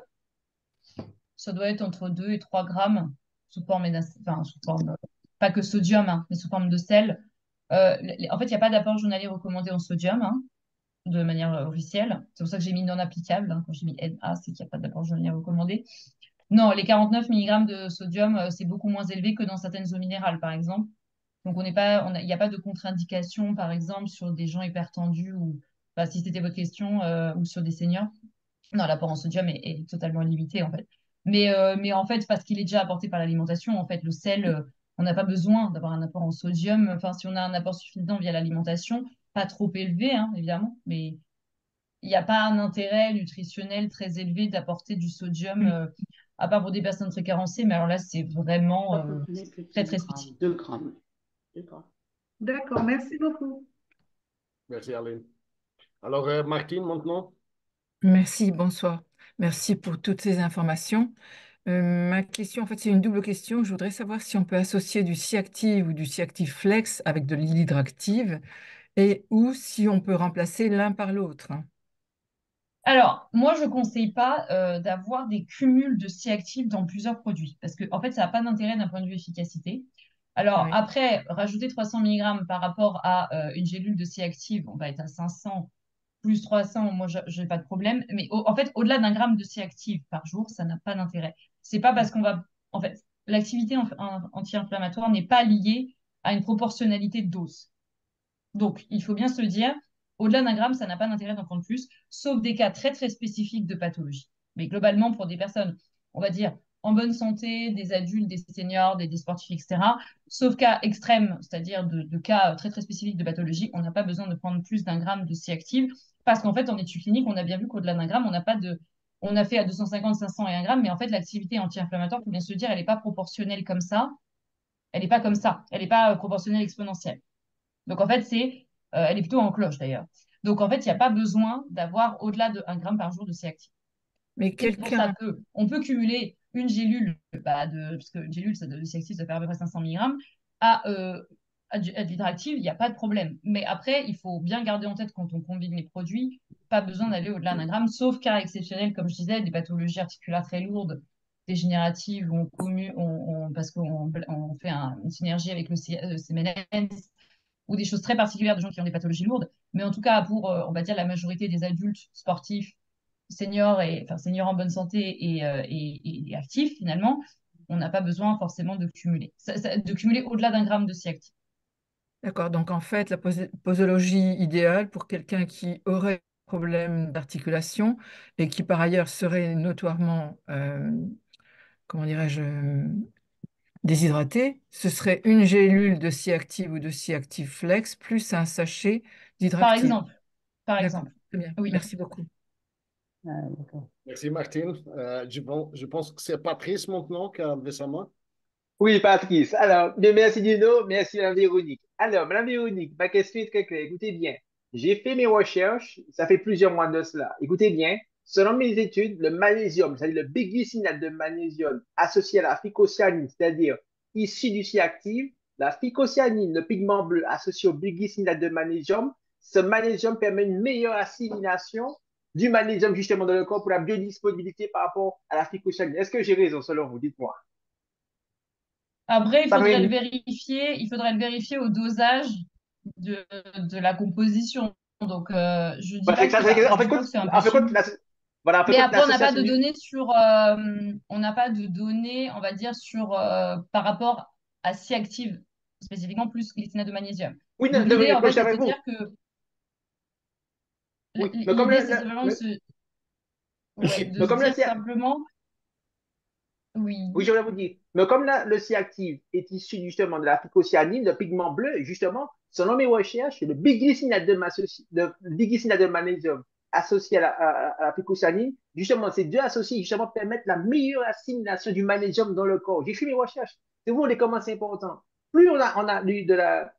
ça doit être entre 2 et 3 grammes sous forme, enfin, sous forme, pas que sodium, hein, mais sous forme de sel. En fait, il n'y a pas d'apport journalier recommandé en sodium, hein, de manière officielle. C'est pour ça que j'ai mis non applicable, hein. Quand j'ai mis NA, c'est qu'il n'y a pas d'apport journalier recommandé. Non, les 49 milligrammes de sodium, c'est beaucoup moins élevé que dans certaines eaux minérales, par exemple. Donc, il n'y a pas de contre-indication, par exemple, sur des gens hypertendus ou, bah, si c'était votre question, ou sur des seniors. Non, l'apport en sodium est totalement limité, en fait. Mais en fait, parce qu'il est déjà apporté par l'alimentation, en fait, le sel, on n'a pas besoin d'avoir un apport en sodium. Enfin, si on a un apport suffisant via l'alimentation, pas trop élevé, hein, évidemment, mais il n'y a pas un intérêt nutritionnel très élevé d'apporter du sodium, à part pour des personnes très carencées, mais alors là, c'est vraiment Ça peut donner plus de très, 2 très grammes. spécifique. 2 grammes. 2 grammes. d'accord, merci beaucoup. Merci, Aline. Alors, Martine, maintenant? Merci, bonsoir. Merci pour toutes ces informations. Ma question, en fait, c'est une double question. Je voudrais savoir si on peut associer du Ciactive ou du Ciactive Flex avec de l'hydractive et ou si on peut remplacer l'un par l'autre. Alors, moi, je ne conseille pas d'avoir des cumuls de C-actifs dans plusieurs produits parce que, en fait, ça n'a pas d'intérêt d'un point de vue efficacité. Alors, Oui. après, rajouter 300 milligrammes par rapport à une gélule de C-active, on va être à 500 plus 300, moi, je n'ai pas de problème. Mais en fait, au-delà d'un gramme de C-active par jour, ça n'a pas d'intérêt. C'est pas parce qu'on va. En fait, l'activité anti-inflammatoire n'est pas liée à une proportionnalité de dose. Donc, il faut bien se dire, au-delà d'un gramme, ça n'a pas d'intérêt d'en prendre plus, sauf des cas très, très spécifiques de pathologie. Mais globalement, pour des personnes, on va dire, en bonne santé, des adultes, des seniors, des sportifs, etc., sauf cas extrêmes, c'est-à-dire de cas très, très spécifiques de pathologie, on n'a pas besoin de prendre plus d'un gramme de C-active, parce qu'en fait, en études cliniques, on a bien vu qu'au-delà d'un gramme, on n'a pas de. On a fait à 250, 500 et 1 gramme, mais en fait, l'activité anti-inflammatoire, il faut bien se dire, elle n'est pas proportionnelle comme ça. Elle n'est pas comme ça. Elle n'est pas proportionnelle exponentielle. Donc, en fait, elle est plutôt en cloche d'ailleurs. Donc, en fait, il n'y a pas besoin d'avoir au-delà de 1 gramme par jour de C-active. Mais C'est pour ça quelqu'un, qu'on peut cumuler une gélule, parce qu'une gélule, de C-active, ça fait à peu près 500 mg, à de l'hydractive, il n'y a pas de problème. Mais après, il faut bien garder en tête quand on combine les produits, pas besoin d'aller au-delà d'un gramme, sauf cas exceptionnels, comme je disais, des pathologies articulaires très lourdes, dégénératives, parce qu'on fait une synergie avec le CMNS, ou des choses très particulières de gens qui ont des pathologies lourdes. Mais en tout cas, pour, on va dire, la majorité des adultes sportifs, seniors en bonne santé et actifs, finalement, on n'a pas besoin forcément de cumuler. De cumuler au-delà d'un gramme de C-actif. d'accord, donc en fait, la posologie idéale pour quelqu'un qui aurait un problème d'articulation et qui par ailleurs serait notoirement, comment dirais-je, déshydraté, ce serait une gélule de C-active ou de C-active flex plus un sachet Par d'hydractive. exemple, par D'accord, exemple. très bien. Oui. Merci beaucoup. Merci, Martine. Je pense que c'est Patrice maintenant qui a levé sa main. Oui, Patrice. Alors, bien, merci Dino, merci Madame Véronique. Alors, Madame Véronique, ma question est très claire. Écoutez bien, j'ai fait mes recherches, ça fait plusieurs mois de cela. Écoutez bien, selon mes études, le magnésium, c'est-à-dire le biglycinate de magnésium associé à la phycocyanine, c'est-à-dire issu du C-active, la phycocyanine, le pigment bleu associé au biglycinate de magnésium, ce magnésium permet une meilleure assimilation du magnésium justement dans le corps pour la biodisponibilité par rapport à la phycocyanine. Est-ce que j'ai raison selon vous? Dites-moi. Après, Ça fait il faudrait le vérifier au dosage de la composition. Donc, je dis Voilà, pas c'est que c'est ça, pas, en enfin, je fait, dis pas que c'est en fait, impossible. voilà, en fait, Mais après, on n'a pas l'association de données sur, on n'a pas de données, on va dire, sur, par rapport à si active, spécifiquement plus glycinate de magnésium. oui, non, Donc, non, l'idée, oui, en comme fait, je suis c'est de se avec vous. dire que Oui, mais comme l'idée, c'est simplement de mais se comme dire simplement, oui, oui, je voulais vous dire, mais comme le C-active est issu justement de la phycocyanine, le pigment bleu, justement, selon mes recherches, le biglycinate de magnésium associé à la phycocyanine, justement, ces deux associés, justement, permettent la meilleure assimilation du magnésium dans le corps. J'ai fait mes recherches. C'est vous les comment c'est important. Plus on a eu de la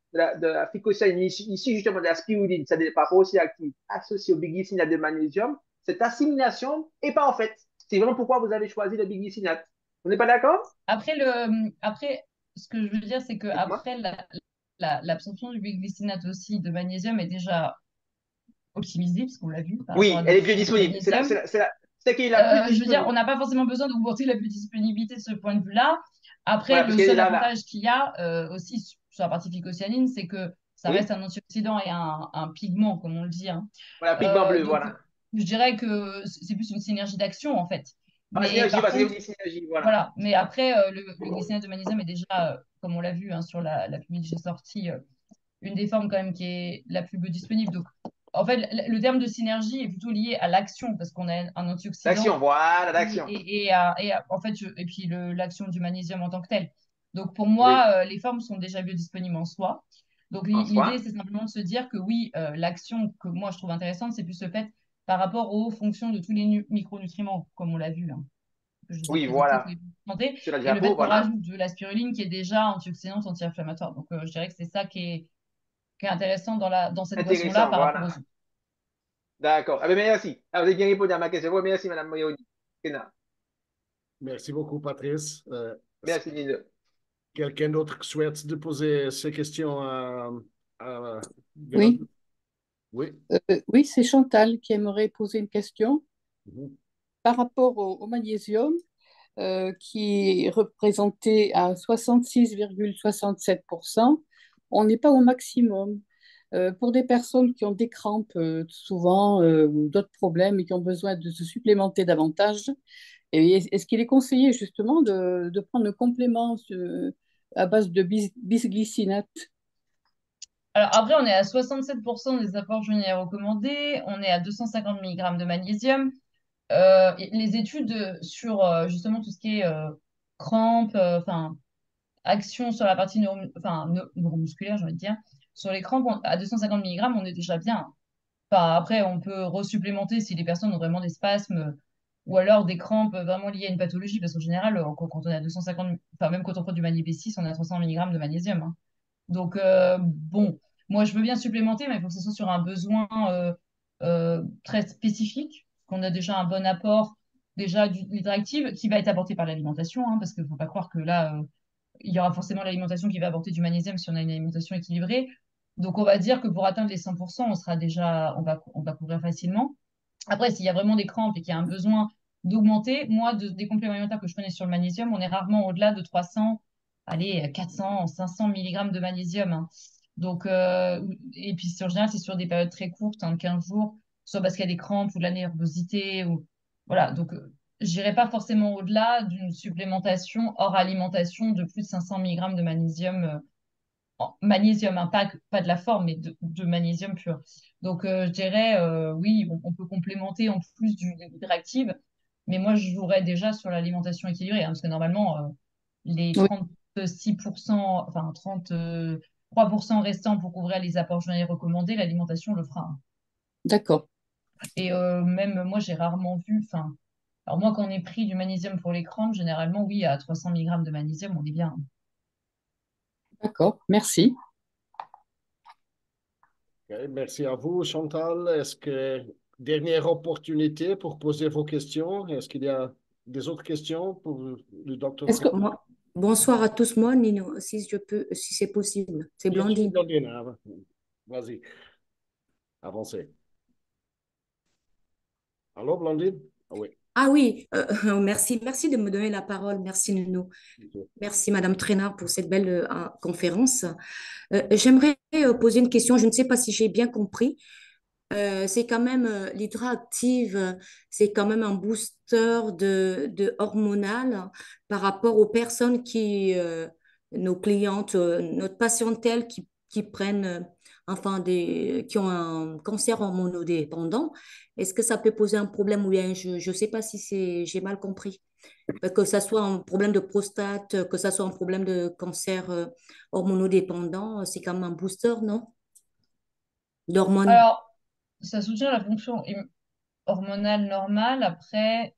phycocyanine issue justement de la spiruline, c'est-à-dire par rapport au C-active, associé au biglycinate de magnésium, cette assimilation est pas en fait. C'est vraiment pourquoi vous avez choisi le biglycinate. On n'est pas d'accord? après, ce que je veux dire, c'est que Dites-moi. après, l'absorption du biglycinate aussi de magnésium est déjà optimisée, parce qu'on l'a vu par rapport Oui, à elle est l'absorption du biodisponible. magnésium. C'est qui est la plus Je veux dire, on disponible. n'a pas forcément besoin d'augmenter la biodisponibilité de ce point de vue-là. Après, Voilà, parce le qu'elle est seul là, là. avantage qu'il y a aussi sur la partie phycocyanine, c'est que ça reste Oui, un antioxydant et un pigment, comme on le dit, hein. voilà, pigment bleu, Donc, voilà. je dirais que c'est plus une synergie d'action, en fait. Ah, Mais synergie, par parce que vous contre, dites synergie, voilà. voilà. Mais après, le glycinate de magnésium est déjà, comme on l'a vu hein, sur la publi que j'ai sortie, une des formes quand même qui est la plus disponible. Donc, en fait, le terme de synergie est plutôt lié à l'action parce qu'on a un L'action, antioxydant voilà, l'action. en fait, et puis l'action du magnésium en tant que tel. Donc, pour Oui, moi, les formes sont déjà biodisponibles en soi. Donc, en l'idée, soi. c'est simplement de se dire que oui, l'action que moi je trouve intéressante, c'est plus le fait par rapport aux fonctions de tous les micronutriments, comme on l'a vu, hein, que je vous ai Oui, présenté tous voilà. les santé, Sur la et le fait diapo, qu'on voilà. rajoute de la spiruline qui est déjà antioxydante, anti-inflammatoire. Donc, je dirais que c'est ça qui est intéressant dans cette boisson-là Intéressant, par rapport aux voilà. autres. D'accord. Ah, ben, merci. Ah, vous avez bien répondu à ma question. Merci, Madame Moyoni. Merci beaucoup, Patrice. Merci, Nino. Quelqu'un d'autre souhaite de poser ces questions à Oui, Véronique? Oui. oui, c'est Chantal qui aimerait poser une question Mhm. par rapport au magnésium qui est représenté à 66,67%. On n'est pas au maximum. Pour des personnes qui ont des crampes souvent ou d'autres problèmes et qui ont besoin de se supplémenter davantage, est-ce qu'il est conseillé justement de prendre un complément à base de bisglycinate? Alors après, on est à 67% des apports journaliers recommandés, on est à 250 mg de magnésium. Et les études sur justement tout ce qui est crampes, enfin action sur la partie neuromusculaire, j'ai envie de dire, sur les crampes, à 250 mg, on est déjà bien. Enfin, après, on peut resupplémenter si les personnes ont vraiment des spasmes ou alors des crampes vraiment liées à une pathologie, parce qu'en général, quand on est à 250, enfin même quand on prend du magné B6, on est à 300 mg de magnésium, hein. Donc, bon, moi, je veux bien supplémenter, mais il faut que ce soit sur un besoin très spécifique, qu'on a déjà un bon apport déjà d'hydractive qui va être apporté par l'alimentation, hein, parce qu'il ne faut pas croire que là, il y aura forcément l'alimentation qui va apporter du magnésium si on a une alimentation équilibrée. Donc, on va dire que pour atteindre les 100%, on va couvrir facilement. Après, s'il y a vraiment des crampes et qu'il y a un besoin d'augmenter, moi, des compléments alimentaires que je connais sur le magnésium, on est rarement au-delà de 300, allez, 400, 500 mg de magnésium, hein. Donc, et puis en général, c'est sur des périodes très courtes, hein, 15 jours, soit parce qu'il y a des crampes ou de la nervosité. Voilà, donc j'irai pas forcément au-delà d'une supplémentation hors alimentation de plus de 500 mg de magnésium magnésium, hein, pas de la forme, mais de magnésium pur. Donc, je dirais, oui, on peut complémenter en plus du hydractive, mais moi, je jouerais déjà sur l'alimentation équilibrée, hein, parce que normalement, les Oui, 36%, enfin 33% restants pour couvrir les apports journaliers recommandés, l'alimentation le fera, hein. d'accord, Et même moi, j'ai rarement vu, enfin, alors moi, quand on est pris du magnésium pour les crampes, généralement, oui, à 300 mg de magnésium, on est bien, hein. d'accord, merci. Ok, merci à vous, Chantal. Est-ce que dernière opportunité pour poser vos questions? Est-ce qu'il y a des autres questions pour le docteur Est-ce que, Frédéric? Bonsoir à tous, moi, Nino, si je peux, si c'est possible. C'est Bien sûr, Blandine. Blondine, hein. Vas-y, avancez. Allô, Blondine? Ah oui. Ah oui, merci, merci de me donner la parole. Merci, Nuno. Merci, Madame Traînard, pour cette belle conférence. J'aimerais poser une question. Je ne sais pas si j'ai bien compris. C'est quand même l'hydraactive, c'est quand même un booster de hormonal par rapport aux personnes nos clientes, notre patientèle qui prennent, enfin qui ont un cancer hormonodépendant. Est-ce que ça peut poser un problème ou bien je ne sais pas si j'ai mal compris. Que ça soit un problème de prostate, que ça soit un problème de cancer hormonodépendant, c'est quand même un booster, non? D'hormones. Alors, ça soutient la fonction hormonale normale. Après,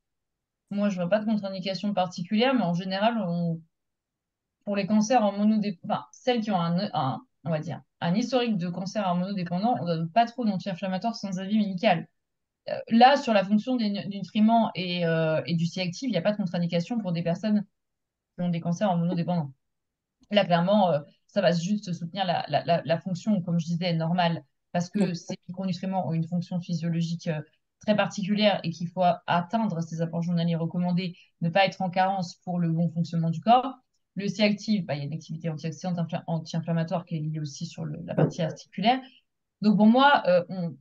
moi, je vois pas de contre-indication particulière, mais en général, pour les cancers hormonodépendants, enfin, celles qui ont on va dire, un historique de cancer hormonodépendant, on donne pas trop d'anti-inflammatoires sans avis médical. Là, sur la fonction des nutriments et du C-active, il n'y a pas de contre-indication pour des personnes qui ont des cancers hormonodépendants. Là, clairement, ça va juste soutenir la fonction, comme je disais, normale, parce que ces micronutriments ont une fonction physiologique très particulière et qu'il faut atteindre ces apports journaliers recommandés, ne pas être en carence pour le bon fonctionnement du corps. Le C-active, bah, il y a une activité antioxydante, anti-inflammatoire qui est liée aussi sur la partie articulaire. Donc pour moi,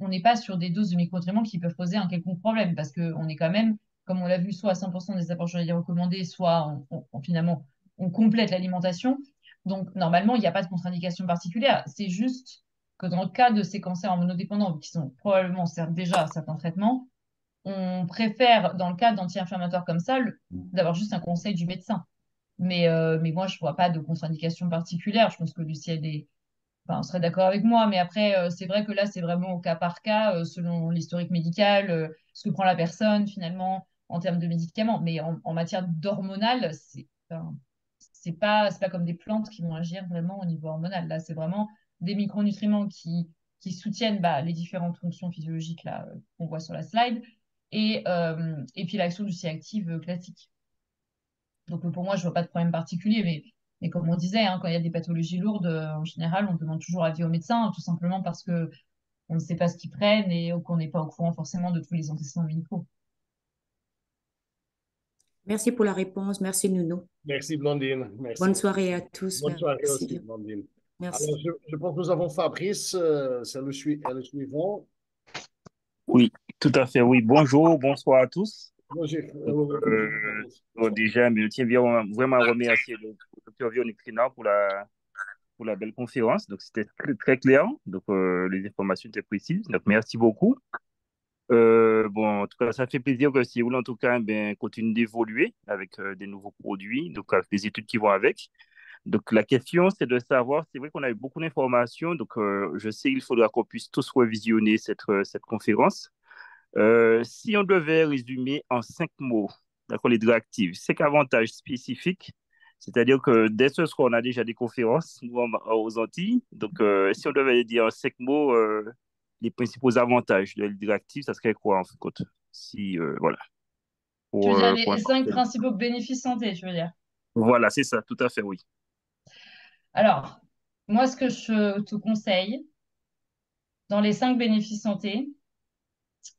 on n'est pas sur des doses de micronutriments qui peuvent poser un quelconque problème, parce qu'on est quand même, comme on l'a vu, soit à 100% des apports journaliers recommandés, soit finalement on complète l'alimentation. Donc, normalement, il n'y a pas de contre-indication particulière. C'est juste que dans le cas de ces cancers hormonodépendants, qui sont probablement déjà certains traitements, on préfère, dans le cas d'anti-inflammatoires comme ça, d'avoir juste un conseil du médecin. Mais moi, je ne vois pas de contre-indication particulière. Je pense que Lucie, enfin, on serait d'accord avec moi. Mais après, c'est vrai que là, c'est vraiment au cas par cas, selon l'historique médical, ce que prend la personne, finalement, en termes de médicaments. Mais en matière d'hormonal, enfin, c'est pas comme des plantes qui vont agir vraiment au niveau hormonal. Là, c'est vraiment des micronutriments qui soutiennent bah, les différentes fonctions physiologiques là, qu'on voit sur la slide et puis l'action du C-active classique. Donc, pour moi, je vois pas de problème particulier. Mais comme on disait, hein, quand il y a des pathologies lourdes, en général, on demande toujours avis au médecin, tout simplement parce que on ne sait pas ce qu'ils prennent et qu'on n'est pas au courant forcément de tous les antécédents médicaux. Merci pour la réponse. Merci, Nuno. Merci, Blondine. Bonne Merci. soirée à tous. Bonne soirée aussi, Merci. Blondine. Alors, Merci. je pense que nous avons Fabrice, c'est le suivant. Oui, tout à fait. Oui, bonjour, bonsoir à tous. Bonjour, Fabrice. Déjà, je tiens vraiment à remercier le docteur Véronique Trina pour la belle conférence. Donc, c'était très clair. Donc, les informations étaient précises. Donc, merci beaucoup. Bon, en tout cas, ça fait plaisir que Séoul, en tout cas, ben, continue d'évoluer avec des nouveaux produits, donc avec les études qui vont avec. Donc, la question, c'est de savoir, c'est vrai qu'on a eu beaucoup d'informations, donc je sais qu'il faudra qu'on puisse tous revisionner cette conférence. Si on devait résumer en 5 mots, d'accord, les actives, 5 avantages spécifiques, c'est-à-dire que dès ce soir, on a déjà des conférences nous, aux Antilles. Donc, si on devait dire en 5 mots les principaux avantages de l'hydroactive, ça serait quoi en fin de compte? Si, voilà. Tu veux dire Pour les 5 principaux bénéfices santé, tu veux dire? Voilà, c'est ça, tout à fait, oui. Alors, moi, ce que je te conseille dans les 5 bénéfices santé,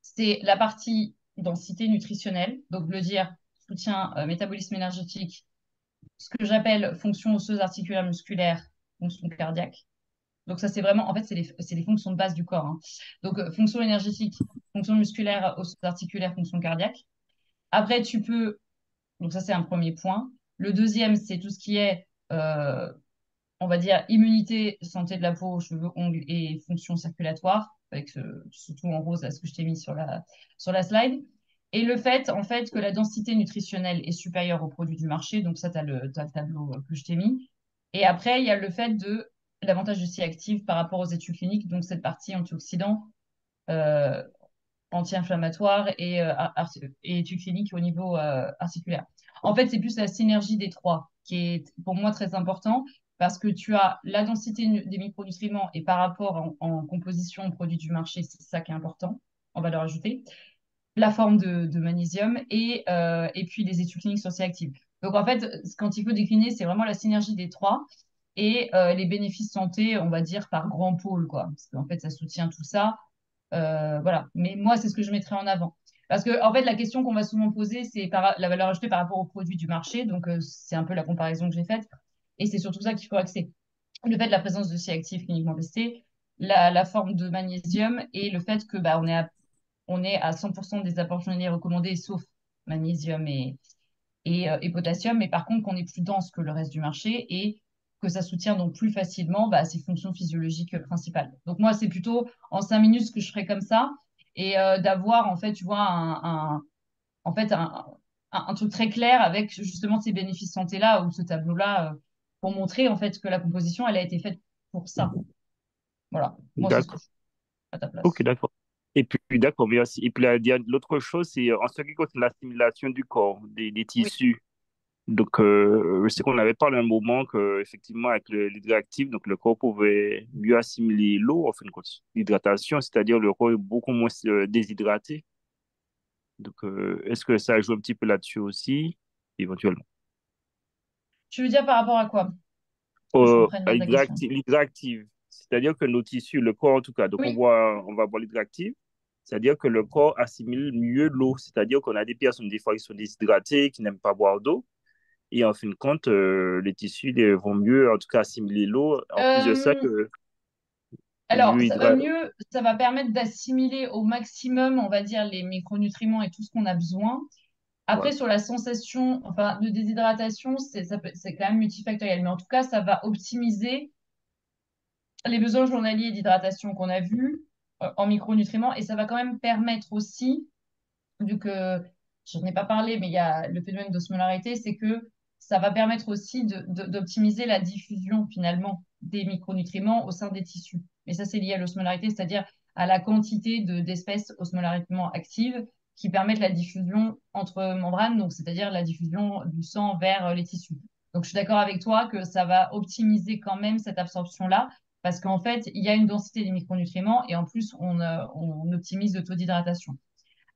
c'est la partie densité nutritionnelle, donc le dire soutien métabolisme énergétique, ce que j'appelle fonction osseuse articulaire musculaire, fonction cardiaque. Donc ça, c'est vraiment, en fait, c'est les fonctions de base du corps, hein. Donc fonction énergétique, fonction musculaire, osseuse articulaire, fonction cardiaque. Après, donc ça, c'est un premier point. Le deuxième, c'est tout ce qui est, on va dire, immunité, santé de la peau, cheveux, ongles et fonction circulatoire, avec surtout en rose, là, ce que je t'ai mis sur la slide. Et le fait, en fait, que la densité nutritionnelle est supérieure aux produits du marché. Donc ça, tu as le tableau que je t'ai mis. Et après, il y a le fait de l'avantage de C-active par rapport aux études cliniques, donc cette partie antioxydant, euh, anti-inflammatoire et études cliniques au niveau articulaire. En fait, c'est plus la synergie des trois qui est pour moi très important parce que tu as la densité des micronutriments et par rapport en composition aux produits du marché, c'est ça qui est important en valeur ajoutée, la forme de magnésium et puis les études cliniques sur C-active. Donc en fait, quand il faut décliner, c'est vraiment la synergie des trois et les bénéfices santé, on va dire, par grand pôle, quoi. Parce qu'en fait, ça soutient tout ça. Voilà. Mais moi, c'est ce que je mettrais en avant. Parce que, en fait, la question qu'on va souvent poser, c'est la valeur ajoutée par rapport aux produits du marché. Donc, c'est un peu la comparaison que j'ai faite. Et c'est surtout ça qu'il faut axer. Le fait de la présence de C-actifs cliniquement testés, la forme de magnésium et le fait que bah, on est à 100% des apports journaliers recommandés, sauf magnésium et potassium, mais par contre qu'on est plus dense que le reste du marché et que ça soutient donc plus facilement bah, ses fonctions physiologiques principales. Donc moi, c'est plutôt en 5 minutes que je ferai comme ça et d'avoir en fait, tu vois, en fait, un truc très clair avec justement ces bénéfices santé-là ou ce tableau-là pour montrer en fait que la composition, elle a été faite pour ça. Voilà, moi, c'est ce que D'accord. je fais à ta place. Ok, d'accord. Et puis, d'accord, merci. Et puis, l'autre chose, c'est en ce qui concerne l'assimilation du corps, des Oui. tissus. Donc, je sais qu'on avait parlé un moment que, effectivement, avec l'hydroactif, donc le corps pouvait mieux assimiler l'eau, en fin de compte. L'hydratation, c'est-à-dire le corps est beaucoup moins déshydraté. Donc, est-ce que ça joue un petit peu là-dessus aussi, éventuellement? Tu veux dire par rapport à quoi? Que je comprenne bien ta question. L'hydractive, c'est-à-dire que nos tissus, le corps en tout cas, donc Oui. on va voir l'hydractive, c'est-à-dire que le corps assimile mieux l'eau, c'est-à-dire qu'on a des personnes des fois qui sont déshydratées, qui n'aiment pas boire d'eau, et en fin de compte, les tissus vont mieux en tout cas assimiler l'eau, en plus de ça, Euh, que alors, mieux ça va hydrater. mieux, ça va permettre d'assimiler au maximum, on va dire, les micronutriments et tout ce qu'on a besoin. Après, Voilà. sur la sensation, enfin, de déshydratation, c'est quand même multifactoriel. Mais en tout cas, ça va optimiser les besoins journaliers d'hydratation qu'on a vus en micronutriments. Et ça va quand même permettre aussi, vu que je n'en ai pas parlé, mais il y a le phénomène d'osmolarité, c'est que ça va permettre aussi d'optimiser la diffusion finalement des micronutriments au sein des tissus. Et ça, c'est lié à l'osmolarité, c'est-à-dire à la quantité d'espèces osmolariquement actives qui permettent la diffusion entre membranes, donc c'est-à-dire la diffusion du sang vers les tissus. Donc, je suis d'accord avec toi que ça va optimiser quand même cette absorption-là, parce qu'en fait, il y a une densité des micronutriments et en plus, on optimise le taux d'hydratation.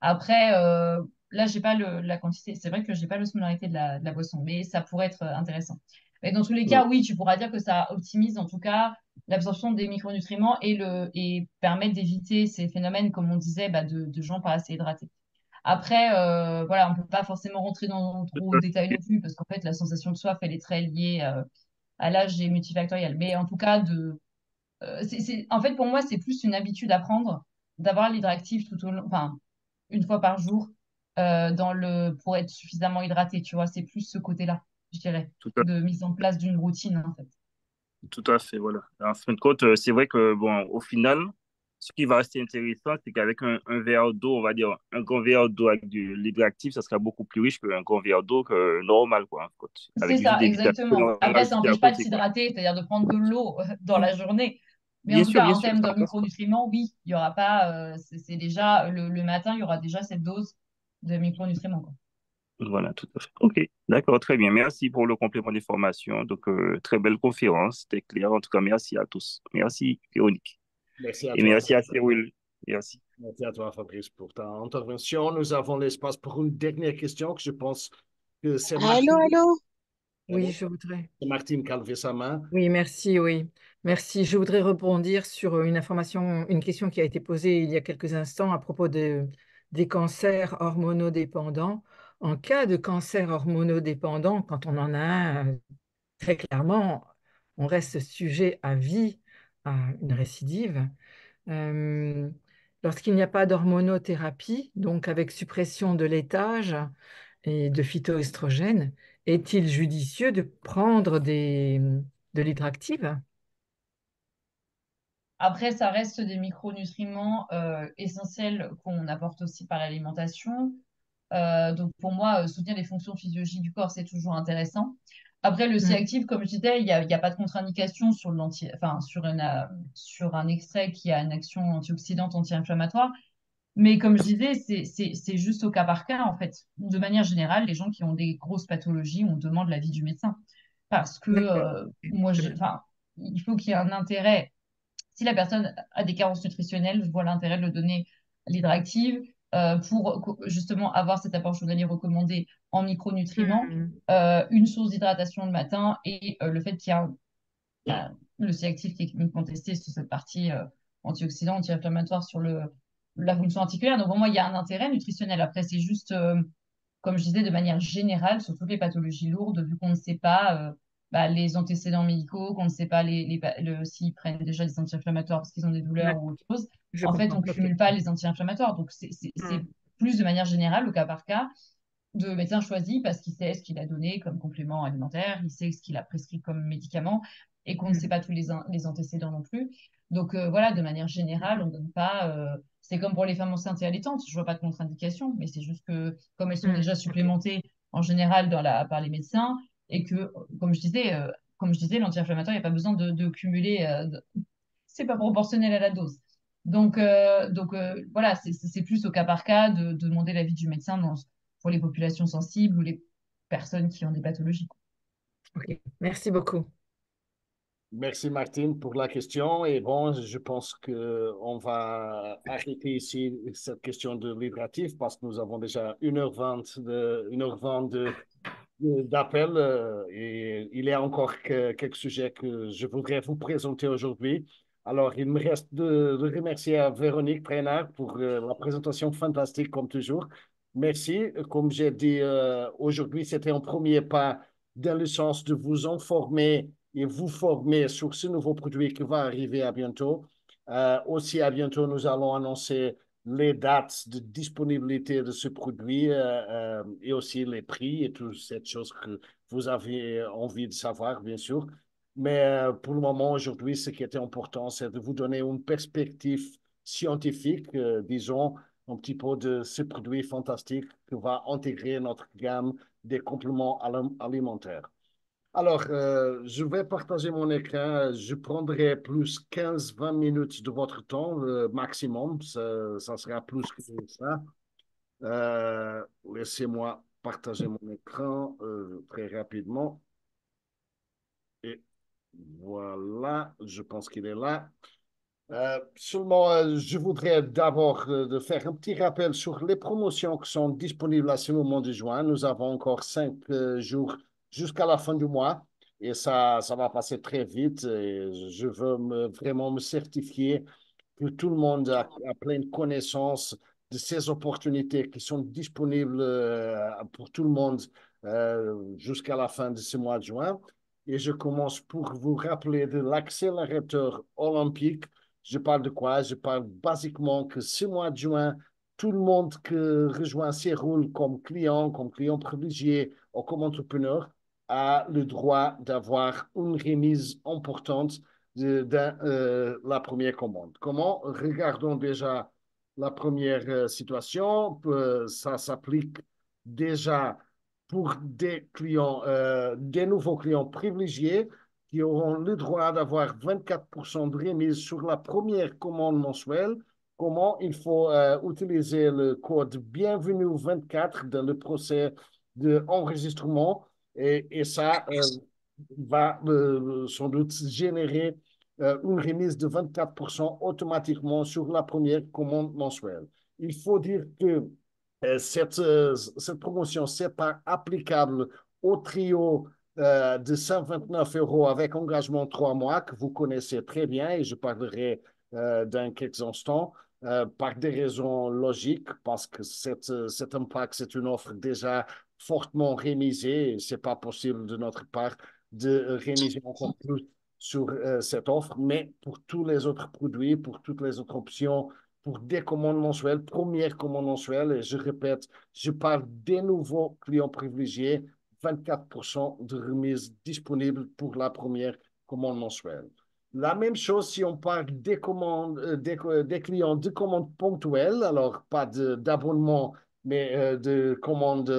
Après, là, j'ai pas la quantité. C'est vrai que j'ai pas l'osmolarité de la boisson, mais ça pourrait être intéressant. Mais dans tous les cas, Ouais. oui, tu pourras dire que ça optimise en tout cas l'absorption des micronutriments et permet d'éviter ces phénomènes, comme on disait, bah, de gens pas assez hydratés. Après, voilà, on peut pas forcément rentrer dans trop de détails non plus, parce qu'en fait, la sensation de soif, elle est très liée à l'âge et multifactorielle. Mais en tout cas, en fait, pour moi, c'est plus une habitude à prendre d'avoir l'hydractif tout au long, enfin, une fois par jour pour être suffisamment hydraté, tu vois. C'est plus ce côté-là, je dirais, Tout à, de mise en place d'une routine, en fait. tout à fait, voilà. En fin de compte, c'est vrai que, bon, au final, ce qui va rester intéressant, c'est qu'avec un verre d'eau, on va dire un grand verre d'eau avec de l'hydroactif, ça sera beaucoup plus riche qu'un grand verre d'eau normal, quoi, en fin de compte. C'est Avec juste ça, des vitamines exactement. Après, ça rajoutées à n'empêche pas de côté, quoi. s'hydrater, c'est-à-dire de prendre de l'eau dans la journée. Mais en tout Bien cas, en sûr, termes ça de passe. micronutriments, oui, il y aura pas, c'est déjà, le matin, il y aura déjà cette dose de micronutriments, quoi. Voilà, tout à fait. OK, d'accord, très bien. Merci pour le complément d'information. Donc, très belle conférence, c'était clair. En tout cas, merci à tous. Merci, Véronique. Merci à Et toi. merci à Cyril. Merci. Merci à toi, Fabrice, pour ta intervention. Nous avons l'espace pour une dernière question que je pense que c'est Allô, Martine. allô? Oui, Allô? je voudrais. C'est Martine qui a levé sa main. Oui, merci, oui. Merci. Je voudrais rebondir sur une information, une question qui a été posée il y a quelques instants à propos des cancers hormonodépendants. En cas de cancer hormonodépendant, quand on en a un, très clairement, on reste sujet à vie à une récidive. Euh, Lorsqu'il n'y a pas d'hormonothérapie, donc avec suppression de laitage et de phytoestrogènes, est-il judicieux de prendre de l'hydractive? Après, ça reste des micronutriments essentiels qu'on apporte aussi par l'alimentation. Donc pour moi, soutenir les fonctions physiologiques du corps, c'est toujours intéressant. Après, le Mm. C-active, comme je disais, il y a pas de contre-indication enfin, sur un extrait qui a une action antioxydante, anti-inflammatoire. Mais comme je disais, c'est juste au cas par cas, en fait. De manière générale, les gens qui ont des grosses pathologies, on demande l'avis du médecin. Parce que D'accord. Ok, moi, très bien. enfin, il faut qu'il y ait un intérêt si la personne a des carences nutritionnelles, je vois l'intérêt de le donner l'hydractive pour justement avoir cet apport journalier recommandé en micronutriments, Mm. une source d'hydratation le matin et le fait qu'il y a le C-actif qui est cliniquement testé sur cette partie antioxydant, anti-inflammatoire sur la fonction articulaire. Donc, pour moi, il y a un intérêt nutritionnel. Après, c'est juste, comme je disais, de manière générale, sur toutes les pathologies lourdes, vu qu'on ne sait pas les antécédents médicaux, qu'on ne sait pas s'ils prennent déjà des anti-inflammatoires parce qu'ils ont des douleurs ou autre chose. Je En fait, comprends. on ne Ok. cumule pas les anti-inflammatoires. Donc, c'est plus de manière générale, au cas par cas, de médecin choisi parce qu'il sait ce qu'il a donné comme complément alimentaire, il sait ce qu'il a prescrit comme médicament et qu'on ne sait pas tous les antécédents non plus. Donc voilà, de manière générale, on ne donne pas. C'est comme pour les femmes enceintes et allaitantes, je ne vois pas de contre-indication, mais c'est juste que comme elles sont déjà Ok. supplémentées en général par les médecins et que, comme je disais, l'anti-inflammatoire, il n'y a pas besoin de cumuler, c'est pas proportionnel à la dose. Donc voilà, c'est plus au cas par cas de demander l'avis du médecin pour les populations sensibles ou les personnes qui ont des pathologies. Ok. Merci beaucoup. Merci Martine pour la question. Et bon, je pense qu'on va arrêter ici cette question de l'hydratif parce que nous avons déjà 1h20 d'appel et il y a encore quelques sujets que je voudrais vous présenter aujourd'hui. Alors, il me reste de remercier à Véronique Trainard pour la présentation fantastique comme toujours. Merci. Comme j'ai dit aujourd'hui, c'était un premier pas dans le sens de vous informer et vous former sur ce nouveau produit qui va arriver à bientôt. Aussi, à bientôt, nous allons annoncer les dates de disponibilité de ce produit et aussi les prix et toutes ces choses que vous avez envie de savoir, bien sûr. Mais pour le moment, aujourd'hui, ce qui était important, c'est de vous donner une perspective scientifique, disons, un petit peu de ce produit fantastique qui va intégrer notre gamme des compléments alimentaires. Alors, je vais partager mon écran. Je prendrai plus 15-20 minutes de votre temps, le maximum. Ça sera plus que ça. Laissez-moi partager mon écran très rapidement. Et voilà, je pense qu'il est là. Seulement, je voudrais d'abord de faire un petit rappel sur les promotions qui sont disponibles à ce moment de juin. Nous avons encore 5 jours jusqu'à la fin du mois et ça va passer très vite. Et je veux vraiment me certifier que tout le monde a pleine connaissance de ces opportunités qui sont disponibles pour tout le monde jusqu'à la fin de ce mois de juin. Et je commence pour vous rappeler de l'accélérateur olympique. Je parle de quoi? Je parle basiquement que ce mois de juin, tout le monde qui rejoint ces rôles comme client privilégié ou comme entrepreneur, a le droit d'avoir une remise importante de la première commande. Comment? Regardons déjà la première situation. Ça s'applique déjà pour des clients, des nouveaux clients privilégiés qui auront le droit d'avoir 24% de remise sur la première commande mensuelle. Comment? Il faut utiliser le code Bienvenue 24 dans le procès d'enregistrement et ça va sans doute générer une remise de 24% automatiquement sur la première commande mensuelle. Il faut dire que cette promotion, ce n'est pas applicable au trio de 129 euros avec engagement 3 mois que vous connaissez très bien et je parlerai dans quelques instants. Par des raisons logiques, parce que cet impact, c'est une offre déjà fortement rémisée et ce n'est pas possible de notre part de rémiser encore plus sur cette offre, mais pour tous les autres produits, pour toutes les autres options, pour des commandes mensuelles, première commande mensuelle, et je répète, je parle des nouveaux clients privilégiés, 24% de remise disponible pour la première commande mensuelle. La même chose si on parle des commandes, des clients de commandes ponctuelles, alors pas d'abonnement, mais de commandes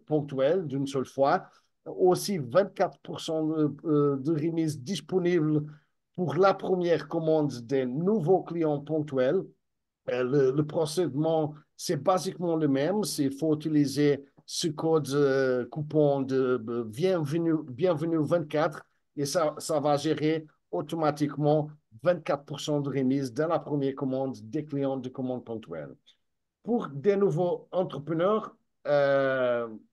ponctuelles d'une seule fois. Aussi 24% de remise disponible pour la première commande des nouveaux clients ponctuels. Le procédement, c'est basiquement le même. Il faut utiliser ce code coupon de bienvenue 24 et ça va gérer automatiquement 24% de remise dans la première commande des clients de commande ponctuelle. Pour des nouveaux entrepreneurs,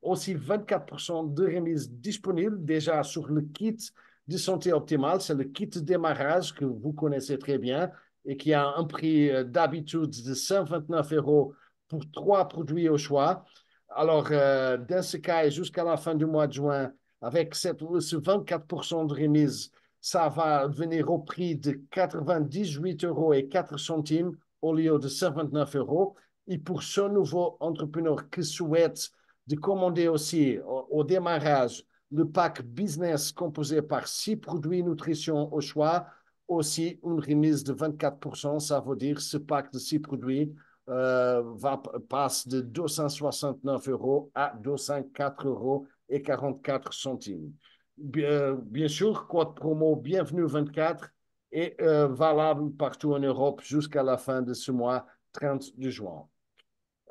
aussi 24% de remise disponible déjà sur le kit de santé optimale. C'est le kit de démarrage que vous connaissez très bien et qui a un prix d'habitude de 129 euros pour 3 produits au choix. Alors, dans ce cas, et jusqu'à la fin du mois de juin, avec ce 24% de remise, ça va venir au prix de 98 euros et 4 centimes au lieu de 129 euros. Et pour ce nouveau entrepreneur qui souhaite de commander aussi au démarrage le pack business composé par 6 produits nutrition au choix, aussi une remise de 24%. Ça veut dire ce pack de 6 produits passe de 269 euros à 204 euros et 44 centimes. Bien sûr, code promo Bienvenue 24 est valable partout en Europe jusqu'à la fin de ce mois 30 de juin.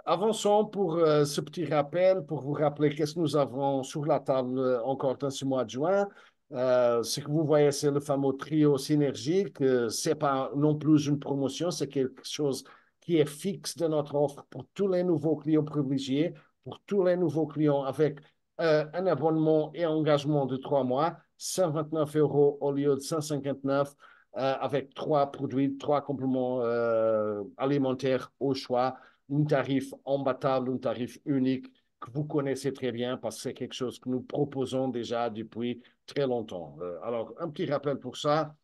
Avançons pour ce petit rappel, pour vous rappeler qu'est-ce que nous avons sur la table encore dans ce mois de juin. Ce que vous voyez, c'est le fameux trio synergique. Ce n'est pas non plus une promotion, c'est quelque chose qui est fixe de notre offre pour tous les nouveaux clients privilégiés, pour tous les nouveaux clients avec un abonnement et engagement de 3 mois, 129 euros au lieu de 159, avec 3 produits, 3 compléments alimentaires au choix, un tarif imbattable, un tarif unique que vous connaissez très bien parce que c'est quelque chose que nous proposons déjà depuis très longtemps. Alors, un petit rappel pour ça.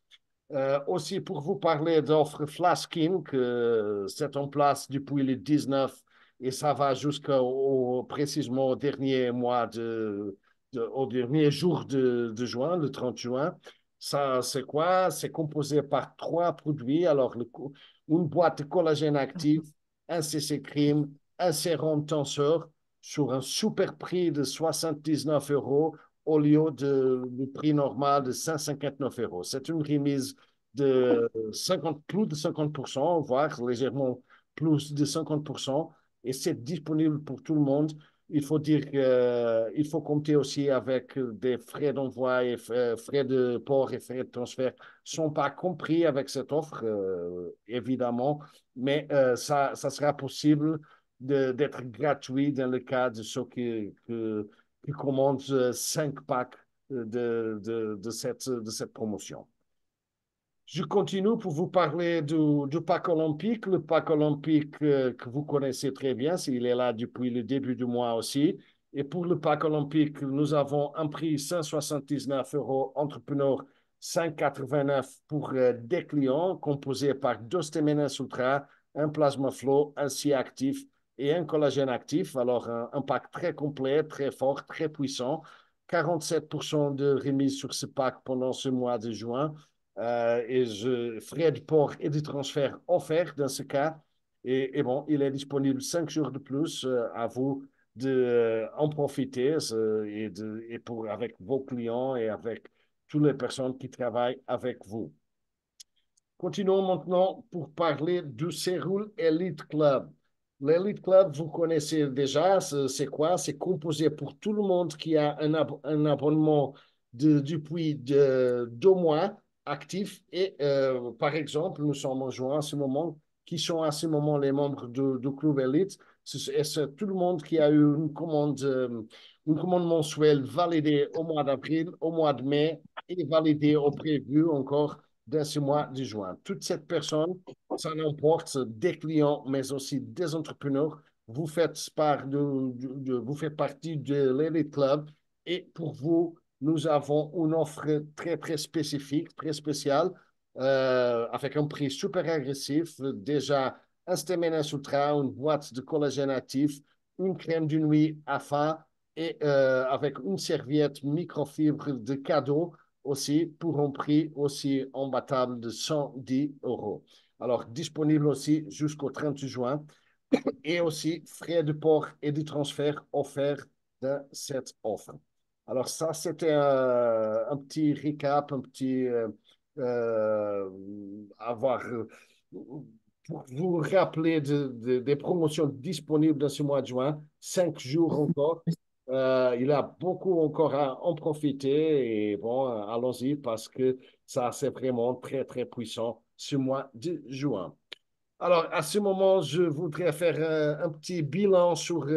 Aussi, pour vous parler d'offres Flash Skin, que c'est en place depuis le 19 et ça va jusqu'au précisément au dernier mois au dernier jour de juin, le 30 juin. Ça, c'est quoi? C'est composé par 3 produits. Alors, une boîte de collagène actif, un CC Cream, un sérum tenseur sur un super prix de 79 euros au lieu du prix normal de 159 euros. C'est une remise de 50, plus de 50%, voire légèrement plus de 50%, et c'est disponible pour tout le monde. Il faut dire qu'il faut compter aussi avec des frais d'envoi et frais de port et frais de transfert ne sont pas compris avec cette offre, évidemment, mais ça sera possible d'être gratuit dans le cas de ceux qui commandent 5 packs de cette promotion. Je continue pour vous parler du pack olympique. Le pack olympique que vous connaissez très bien, il est là depuis le début du mois aussi. Et pour le pack olympique, nous avons un prix 179 euros, entrepreneur 5,89 pour des clients, composé par 2 Stéminas Ultra, un Plasma Flow, un C actif et un collagène actif. Alors, un pack très complet, très fort, très puissant. 47% de remise sur ce pack pendant ce mois de juin. Frais de port et de transfert offerts dans ce cas. Et bon, il est disponible 5 jours de plus. À vous d'en profiter avec vos clients et avec toutes les personnes qui travaillent avec vous. Continuons maintenant pour parler du Céroul Elite Club. L'Elite Club, vous connaissez déjà, c'est quoi? C'est composé pour tout le monde qui a un abonnement depuis 2 mois actif. Et par exemple, nous sommes en juin à ce moment, qui sont à ce moment les membres du Club Elite. C'est tout le monde qui a eu une commande mensuelle validée au mois d'avril, au mois de mai et validée au prévu encore dans ce mois de juin. Toute cette personne, ça n'importe des clients, mais aussi des entrepreneurs. Vous faites partie de l'Elite Club et pour vous, nous avons une offre très, très spécifique, très spéciale, avec un prix super agressif. Déjà, un Stemena Sutra, une boîte de collagène actif, une crème de nuit AFA et avec une serviette microfibre de cadeau aussi pour un prix aussi imbattable de 110 euros. Alors, disponible aussi jusqu'au 30 juin et aussi frais de port et de transfert offerts dans cette offre. Alors ça, c'était un petit recap, un petit pour vous rappeler des promotions disponibles dans ce mois de juin, 5 jours encore. Il y a beaucoup encore à en profiter et bon, allons-y parce que ça, c'est vraiment très, très puissant ce mois de juin. Alors, à ce moment, je voudrais faire un petit bilan sur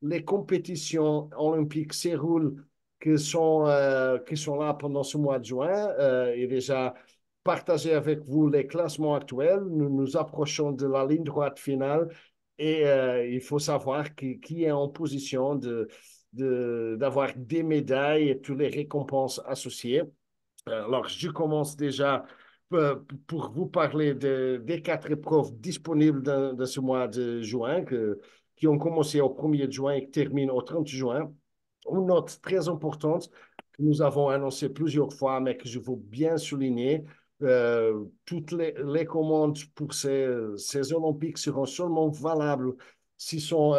les compétitions olympiques Céroul qui sont là pendant ce mois de juin. Et déjà, partager avec vous les classements actuels. Nous nous approchons de la ligne droite finale et il faut savoir qui est en position d'avoir des médailles et toutes les récompenses associées. Alors, je commence déjà pour vous parler des 4 épreuves disponibles dans ce mois de juin, qui ont commencé au 1er juin et qui terminent au 30 juin. Une note très importante que nous avons annoncée plusieurs fois, mais que je veux bien souligner, toutes les commandes pour ces Olympiques seront seulement valables s'ils sont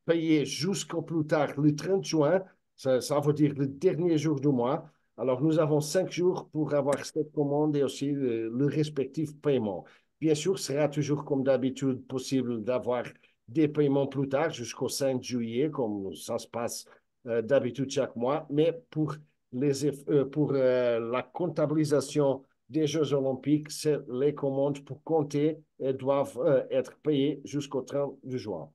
payés jusqu'au plus tard le 30 juin. Ça veut dire le dernier jour du mois. Alors, nous avons 5 jours pour avoir cette commande et aussi le respectif paiement. Bien sûr, ce sera toujours comme d'habitude possible d'avoir des paiements plus tard jusqu'au 5 juillet, comme ça se passe d'habitude chaque mois, mais pour la comptabilisation des Jeux olympiques, c'est les commandes pour compter et doivent être payées jusqu'au 30 juin.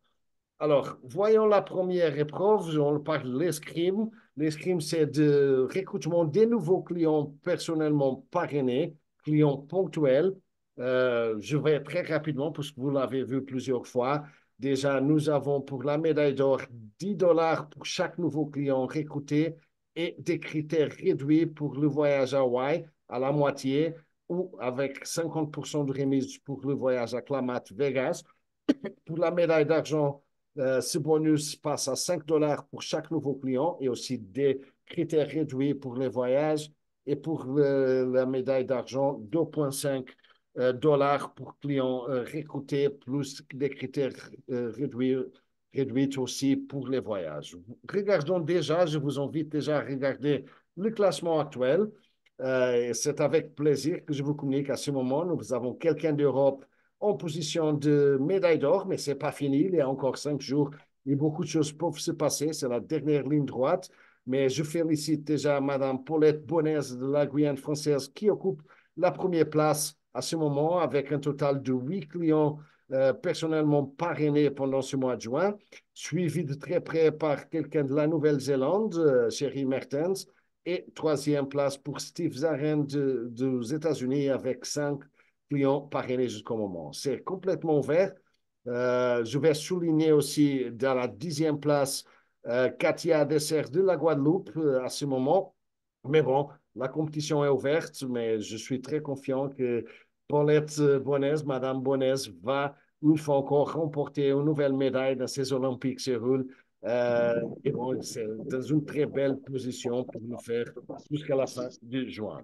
Alors, voyons la première épreuve. On parle de l'escrime. L'escrime, c'est de recrutement des nouveaux clients personnellement parrainés, clients ponctuels. Je vais très rapidement, parce que vous l'avez vu plusieurs fois. Déjà, nous avons pour la médaille d'or 10 dollars pour chaque nouveau client recruté et des critères réduits pour le voyage à Hawaï à la moitié ou avec 50% de remise pour le voyage à Klamath Vegas. Pour la médaille d'argent, ce bonus passe à 5 dollars pour chaque nouveau client et aussi des critères réduits pour les voyages. Et pour la médaille d'argent, 2,5 dollars pour clients recrutés, plus des critères réduits aussi pour les voyages. Regardons déjà, je vous invite déjà à regarder le classement actuel. C'est avec plaisir que je vous communique à ce moment. Nous avons quelqu'un d'Europe en position de médaille d'or, mais ce n'est pas fini. Il y a encore 5 jours et beaucoup de choses peuvent se passer. C'est la dernière ligne droite. Mais je félicite déjà Madame Paulette Bonez de la Guyane française qui occupe la première place à ce moment avec un total de 8 clients personnellement parrainés pendant ce mois de juin, suivi de très près par quelqu'un de la Nouvelle-Zélande, Sherry Mertens, et troisième place pour Steve Zaren des États-Unis avec 5 clients parrainés jusqu'au moment. C'est complètement ouvert. Je vais souligner aussi dans la 10e place Katia Dessert de la Guadeloupe à ce moment. Mais bon, la compétition est ouverte, mais je suis très confiant que Paulette Bonez, Madame Bonez, va une fois encore remporter une nouvelle médaille dans ces Olympiques Séoul. Et bon, c'est dans une très belle position pour nous faire jusqu'à la fin de juin.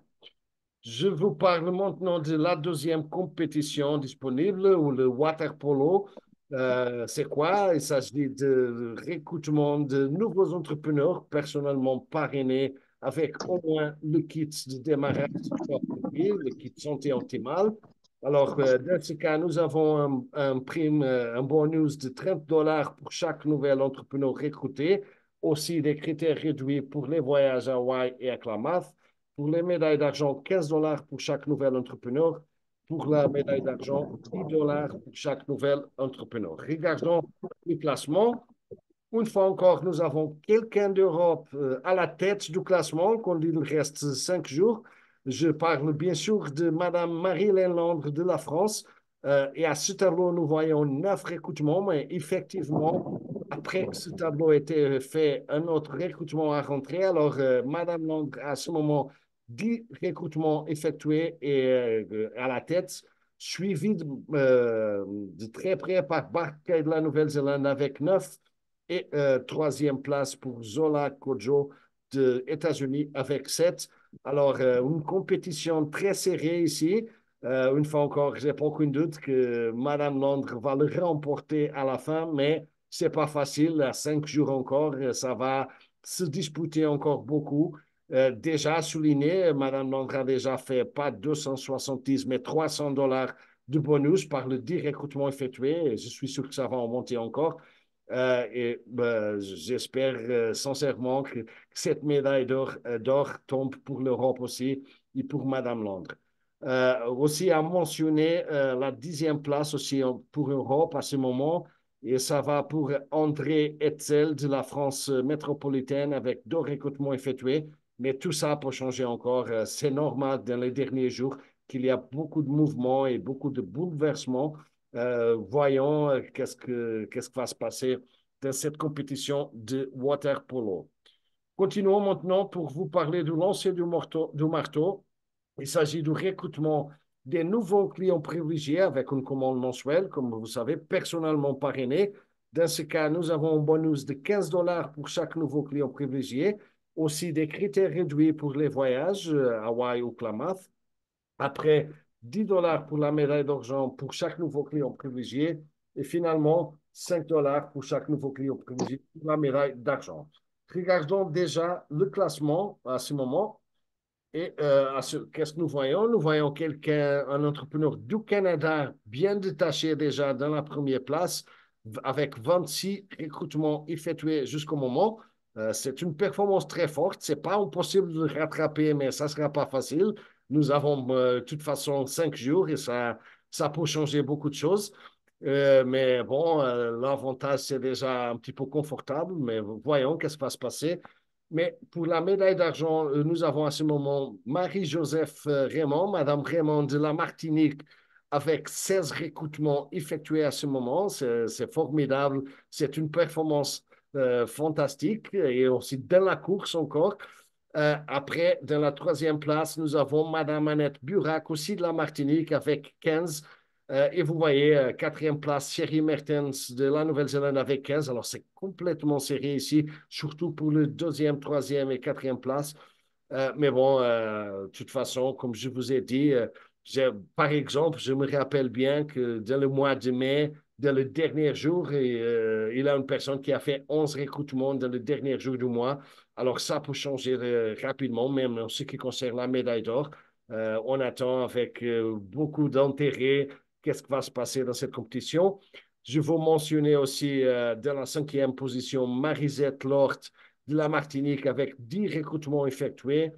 Je vous parle maintenant de la deuxième compétition disponible, ou le water polo. C'est quoi? Il s'agit de recrutement de nouveaux entrepreneurs personnellement parrainés avec au moins le kit de démarrage, le kit santé optimale. Alors, dans ce cas, nous avons un prime, un bonus de 30 dollars pour chaque nouvel entrepreneur recruté, aussi des critères réduits pour les voyages à Hawaï et à Klamath. Pour les médailles d'argent, 15 dollars pour chaque nouvel entrepreneur. Pour la médaille d'argent, 10 dollars pour chaque nouvel entrepreneur. Regardons le classement. Une fois encore, nous avons quelqu'un d'Europe à la tête du classement, quand il reste 5 jours. Je parle bien sûr de Madame Marie-Hélène Landre de la France. Et à ce tableau, nous voyons 9 recrutements, mais effectivement, après que ce tableau ait été fait, un autre recrutement a rentré. Alors, Madame Landre, à ce moment, 10 recrutements effectués et à la tête, suivi de très près par Barkay de la Nouvelle-Zélande avec 9 et troisième place pour Zola Kojo des États-Unis avec 7. Alors, une compétition très serrée ici. Une fois encore, je n'ai pas aucun doute que Madame Londres va le remporter à la fin, mais ce n'est pas facile. À 5 jours encore, ça va se disputer encore beaucoup. Déjà souligné, Madame Londres a déjà fait pas 270, mais 300 dollars de bonus par le 10 recrutements effectués. Je suis sûr que ça va en monter encore. J'espère sincèrement que cette médaille d'or tombe pour l'Europe aussi et pour Madame Londres. Aussi à mentionner la 10e place aussi pour l'Europe à ce moment. Et ça va pour André Hetzel de la France métropolitaine avec 2 recrutements effectués. Mais tout ça peut changer encore. C'est normal dans les derniers jours qu'il y a beaucoup de mouvements et beaucoup de bouleversements. Voyons qu'est-ce qui va se passer dans cette compétition de water polo. Continuons maintenant pour vous parler du lancer du marteau. Il s'agit du recrutement des nouveaux clients privilégiés avec une commande mensuelle, comme vous savez, personnellement parrainée. Dans ce cas, nous avons un bonus de 15 dollars pour chaque nouveau client privilégié. Aussi des critères réduits pour les voyages, Hawaï ou Klamath. Après, 10 dollars pour la médaille d'argent pour chaque nouveau client privilégié. Et finalement, 5 dollars pour chaque nouveau client privilégié pour la médaille d'argent. Regardons déjà le classement à ce moment. Et qu'est-ce que nous voyons? Nous voyons quelqu'un, un entrepreneur du Canada, bien détaché déjà dans la première place, avec 26 recrutements effectués jusqu'au moment. C'est une performance très forte. Ce n'est pas impossible de rattraper, mais ça ne sera pas facile. Nous avons de toute façon 5 jours et ça peut changer beaucoup de choses. Mais bon, l'avantage, c'est déjà un petit peu confortable, mais voyons qu'est-ce qui va se passer. Mais pour la médaille d'argent, nous avons à ce moment Marie-Joseph Raymond, Madame Raymond de la Martinique, avec 16 recrutements effectués à ce moment. C'est formidable. C'est une performance fantastique et aussi dans la course encore. Après, dans la troisième place, nous avons Madame Annette Burac, aussi de la Martinique, avec 15. Et vous voyez, quatrième place, Sherry Mertens de la Nouvelle-Zélande avec 15. Alors, c'est complètement serré ici, surtout pour le deuxième, troisième et quatrième place. Mais bon, de toute façon, comme je vous ai dit, par exemple, je me rappelle bien que dans le mois de mai, dans le dernier jour, il y a une personne qui a fait 11 recrutements dans le dernier jour du mois. Alors, ça peut changer rapidement, même en ce qui concerne la médaille d'or. On attend avec beaucoup d'intérêt qu'est-ce qui va se passer dans cette compétition. Je veux mentionner aussi dans la cinquième position Marisette Lort de la Martinique avec 10 recrutements effectués.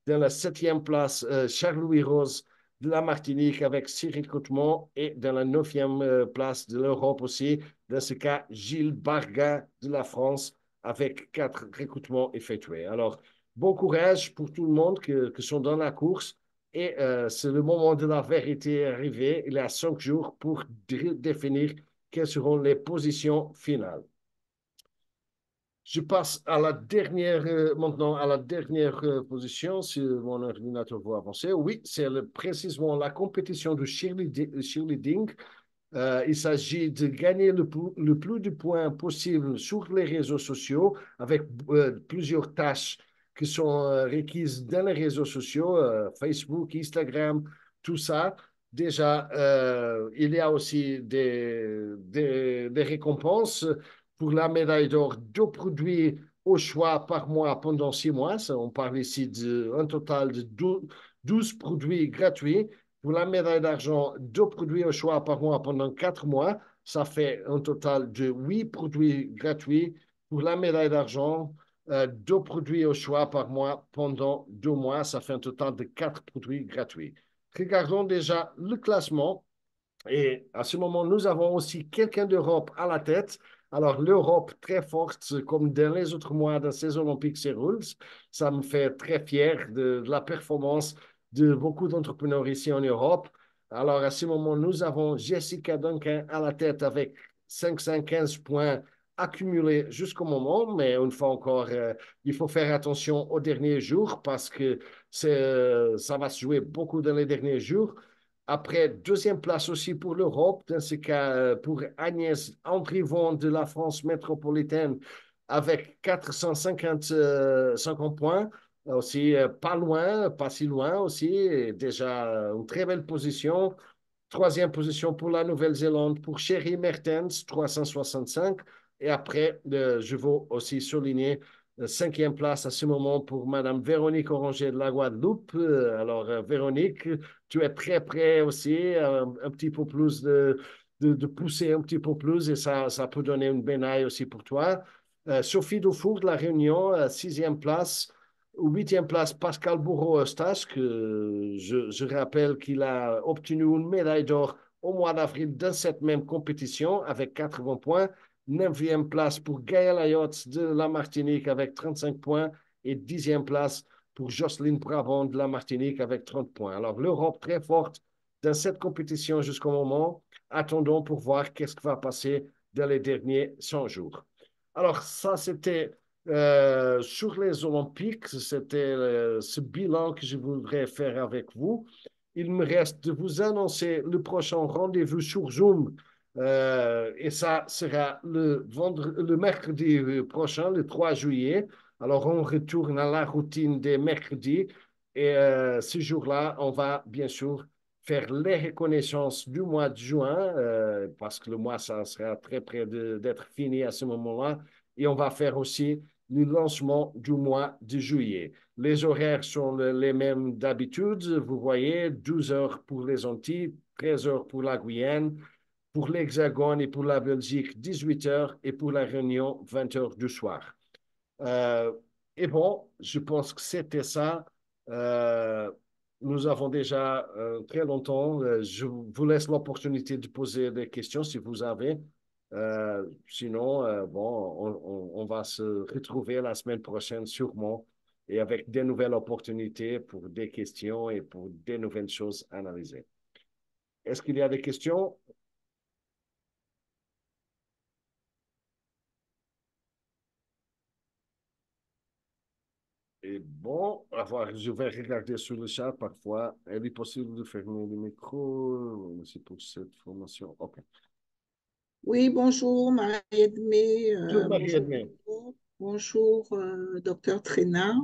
Dans la septième place, Charles-Louis Rose de la Martinique avec 6 recrutements. Et dans la neuvième place de l'Europe aussi, dans ce cas, Gilles Barga de la France avec 4 recrutements effectués. Alors, bon courage pour tout le monde qui sont dans la course. Et c'est le moment de la vérité arrivé. Il y a 5 jours pour définir quelles seront les positions finales. Je passe à la dernière, maintenant à la dernière position, si mon ordinateur va avancer. Oui, c'est précisément la compétition de cheerleading. Il s'agit de gagner le plus de points possible sur les réseaux sociaux avec plusieurs tâches qui sont requises dans les réseaux sociaux, Facebook, Instagram, tout ça. Déjà, il y a aussi des récompenses pour la médaille d'or, 2 produits au choix par mois pendant 6 mois. On parle ici d'un total de 12 produits gratuits. Pour la médaille d'argent, 2 produits au choix par mois pendant 4 mois. Ça fait un total de 8 produits gratuits. Pour la médaille d'argent, 2 produits au choix par mois pendant 2 mois. Ça fait un total de 4 produits gratuits. Regardons déjà le classement. Et à ce moment, nous avons aussi quelqu'un d'Europe à la tête. Alors, l'Europe très forte, comme dans les autres mois de ces Olympiques et Rules. Ça me fait très fier de la performance de beaucoup d'entrepreneurs ici en Europe. Alors, à ce moment, nous avons Jessica Duncan à la tête avec 515 points accumulés jusqu'au moment. Mais une fois encore, il faut faire attention aux derniers jours parce que ça va se jouer beaucoup dans les derniers jours. Après, deuxième place aussi pour l'Europe, dans ce cas pour Agnès Andrivon de la France métropolitaine avec 450 points. Aussi, pas loin, pas si loin aussi, déjà une très belle position. Troisième position pour la Nouvelle-Zélande, pour Sherry Mertens, 365. Et après, je veux aussi souligner cinquième place à ce moment pour Madame Véronique Oranger de la Guadeloupe. Alors, Véronique, tu es très prêt aussi, un petit peu plus de pousser un petit peu plus et ça peut donner une médaille aussi pour toi. Sophie Dufour de la Réunion, sixième place. Huitième place, Pascal Bourreau-Eustache, que je rappelle qu'il a obtenu une médaille d'or au mois d'avril dans cette même compétition avec 80 points. Neuvième place pour Gaël Ayotte de la Martinique avec 35 points. Et dixième place pour Jocelyne Bravon de la Martinique avec 30 points. Alors, l'Europe très forte dans cette compétition jusqu'au moment. Attendons pour voir qu'est-ce qui va passer dans les derniers 100 jours. Alors, ça, c'était sur les Olympiques. C'était ce bilan que je voudrais faire avec vous. Il me reste de vous annoncer le prochain rendez-vous sur Zoom. Et ça sera le mercredi prochain, le 3 juillet. Alors, on retourne à la routine des mercredis. Et ce jour-là, on va bien sûr faire les reconnaissances du mois de juin, parce que le mois, ça sera très près d'être fini à ce moment-là. Et on va faire aussi le lancement du mois de juillet. Les horaires sont les mêmes d'habitude. Vous voyez, 12 heures pour les Antilles, 13 heures pour la Guyane, pour l'Hexagone et pour la Belgique, 18 heures, et pour la Réunion, 20 heures du soir. Euh, et bon, je pense que c'était ça. Euh, Nous avons déjà très longtemps. Je vous laisse l'opportunité de poser des questions si vous avez. Sinon, bon, on va se retrouver la semaine prochaine sûrement et avec des nouvelles opportunités pour des questions et pour des nouvelles choses analysées. Est-ce qu'il y a des questions? Et bon, je vais regarder sur le chat parfois. Il est possible de fermer le micro. Merci pour cette formation. OK. Oui, bonjour Marie-Edmé. Bonjour, Bonjour, Marie-Edmé. bonjour, docteur Traînard.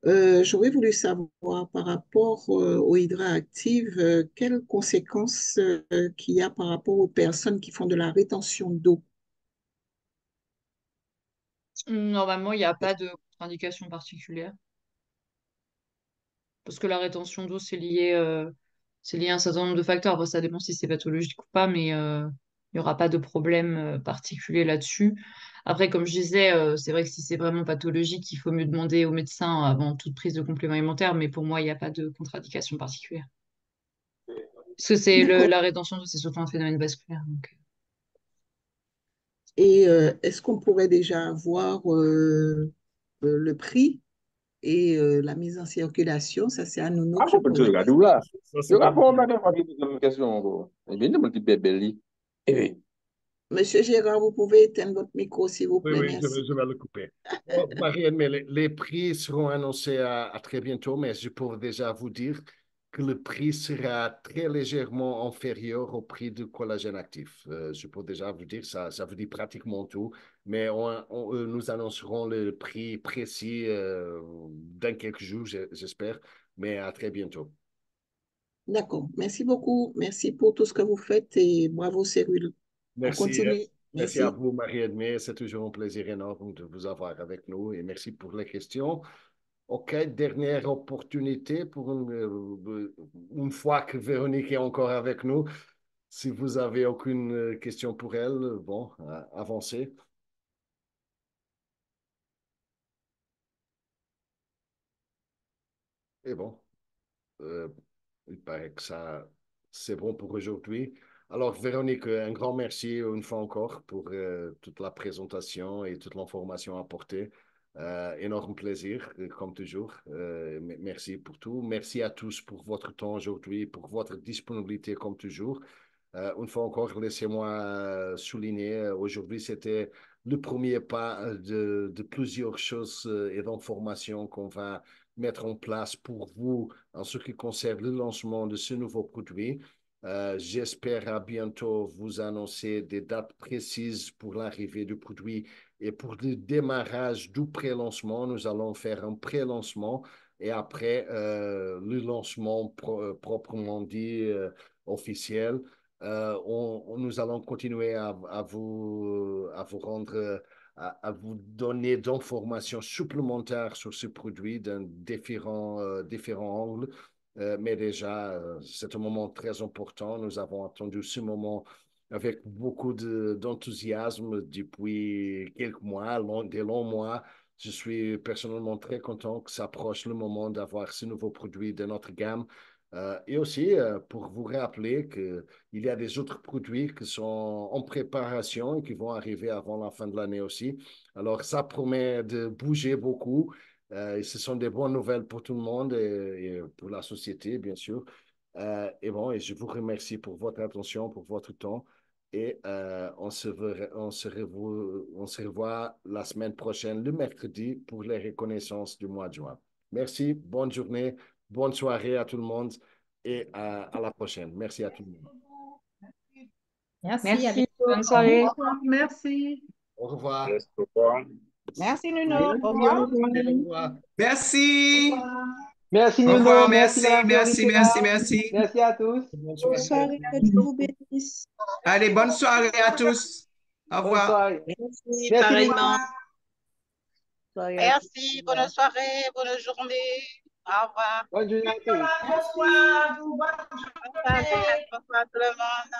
J'aurais voulu savoir par rapport aux hydraactives, quelles conséquences qu'il y a par rapport aux personnes qui font de la rétention d'eau. Normalement, il n'y a pas de contre-indication particulière. Parce que la rétention d'eau, c'est lié à un certain nombre de facteurs. Après, ça dépend si c'est pathologique ou pas, mais il n'y aura pas de problème particulier là-dessus. Après, comme je disais, c'est vrai que si c'est vraiment pathologique, il faut mieux demander au médecin avant toute prise de complément alimentaire, mais pour moi, il n'y a pas de contre-indication particulière. Parce que D'accord. la rétention d'eau, c'est surtout un phénomène vasculaire. Donc. Et est-ce qu'on pourrait déjà avoir le prix et la mise en circulation? Ça, c'est à Nono que je Ako pose la betul question. gaduh lah. Ça, c'est Yo ka une po na de pagi tu dalam question ko. Ini multi bebeli. Eh, Monsieur Gérard, vous pouvez éteindre votre micro, s'il vous Oui, plaît, oui, merci. je vais le couper. Oh, Marianne, mais les prix seront annoncés à très bientôt, mais je peux déjà vous dire que le prix sera très légèrement inférieur au prix du collagène actif. Je peux déjà vous dire ça, ça vous dit pratiquement tout, mais nous annoncerons le prix précis dans quelques jours, j'espère, mais à très bientôt. D'accord. Merci beaucoup. Merci pour tout ce que vous faites et bravo, Cyril. On Merci, continue. merci à Merci. vous, Marie-Edmé. C'est toujours un plaisir énorme de vous avoir avec nous et merci pour les questions. OK, dernière opportunité pour une fois que Véronique est encore avec nous. Si vous avez aucune question pour elle, bon, avancez. Et bon, euh, il paraît que ça, c'est bon pour aujourd'hui. Alors, Véronique, un grand merci une fois encore pour toute la présentation et toute l'information apportée. Énorme plaisir, comme toujours. Merci pour tout. Merci à tous pour votre temps aujourd'hui, pour votre disponibilité, comme toujours. Une fois encore, laissez-moi souligner, aujourd'hui, c'était le premier pas de plusieurs choses et d'informations qu'on va mettre en place pour vous en ce qui concerne le lancement de ce nouveau produit. J'espère à bientôt vous annoncer des dates précises pour l'arrivée du produit et pour le démarrage du pré-lancement. Nous allons faire un pré-lancement et après le lancement proprement dit officiel. Nous allons continuer à vous rendre, à vous donner d'informations supplémentaires sur ce produit d'un différents angles. Mais déjà, c'est un moment très important. Nous avons attendu ce moment avec beaucoup d'enthousiasme depuis quelques mois, des longs mois. Je suis personnellement très content que s'approche le moment d'avoir ce nouveau produit de notre gamme. Et aussi, pour vous rappeler qu'il y a des autres produits qui sont en préparation et qui vont arriver avant la fin de l'année aussi. Alors, ça promet de bouger beaucoup Et ce sont des bonnes nouvelles pour tout le monde et pour la société, bien sûr. Et bon, et je vous remercie pour votre attention, pour votre temps. Et on se revoit la semaine prochaine, le mercredi, pour les reconnaissances du mois de juin. Merci, bonne journée, bonne soirée à tout le monde et à la prochaine. Merci à tout le monde. Merci, à Merci. bientôt. Bonne Au soirée. revoir. Merci. Au revoir. Merci, au revoir. Merci, Nuno. Merci, Au au revoir. revoir. Au revoir. Merci. Merci Au Nuno, revoir. merci Merci, Madame merci, Véronique merci, Lénard. merci. Merci à tous. Bonne Bonne soirée. soirée, que Dieu vous bénisse. Allez, bonne soirée à tous. Au Bonne revoir. soirée. Merci, Merci Nuno. pareillement. Soirée à tous. Merci, bonne soirée, bonne journée. Au revoir. Bonne journée à tous. Bonne soirée, bonne soirée à tout le monde.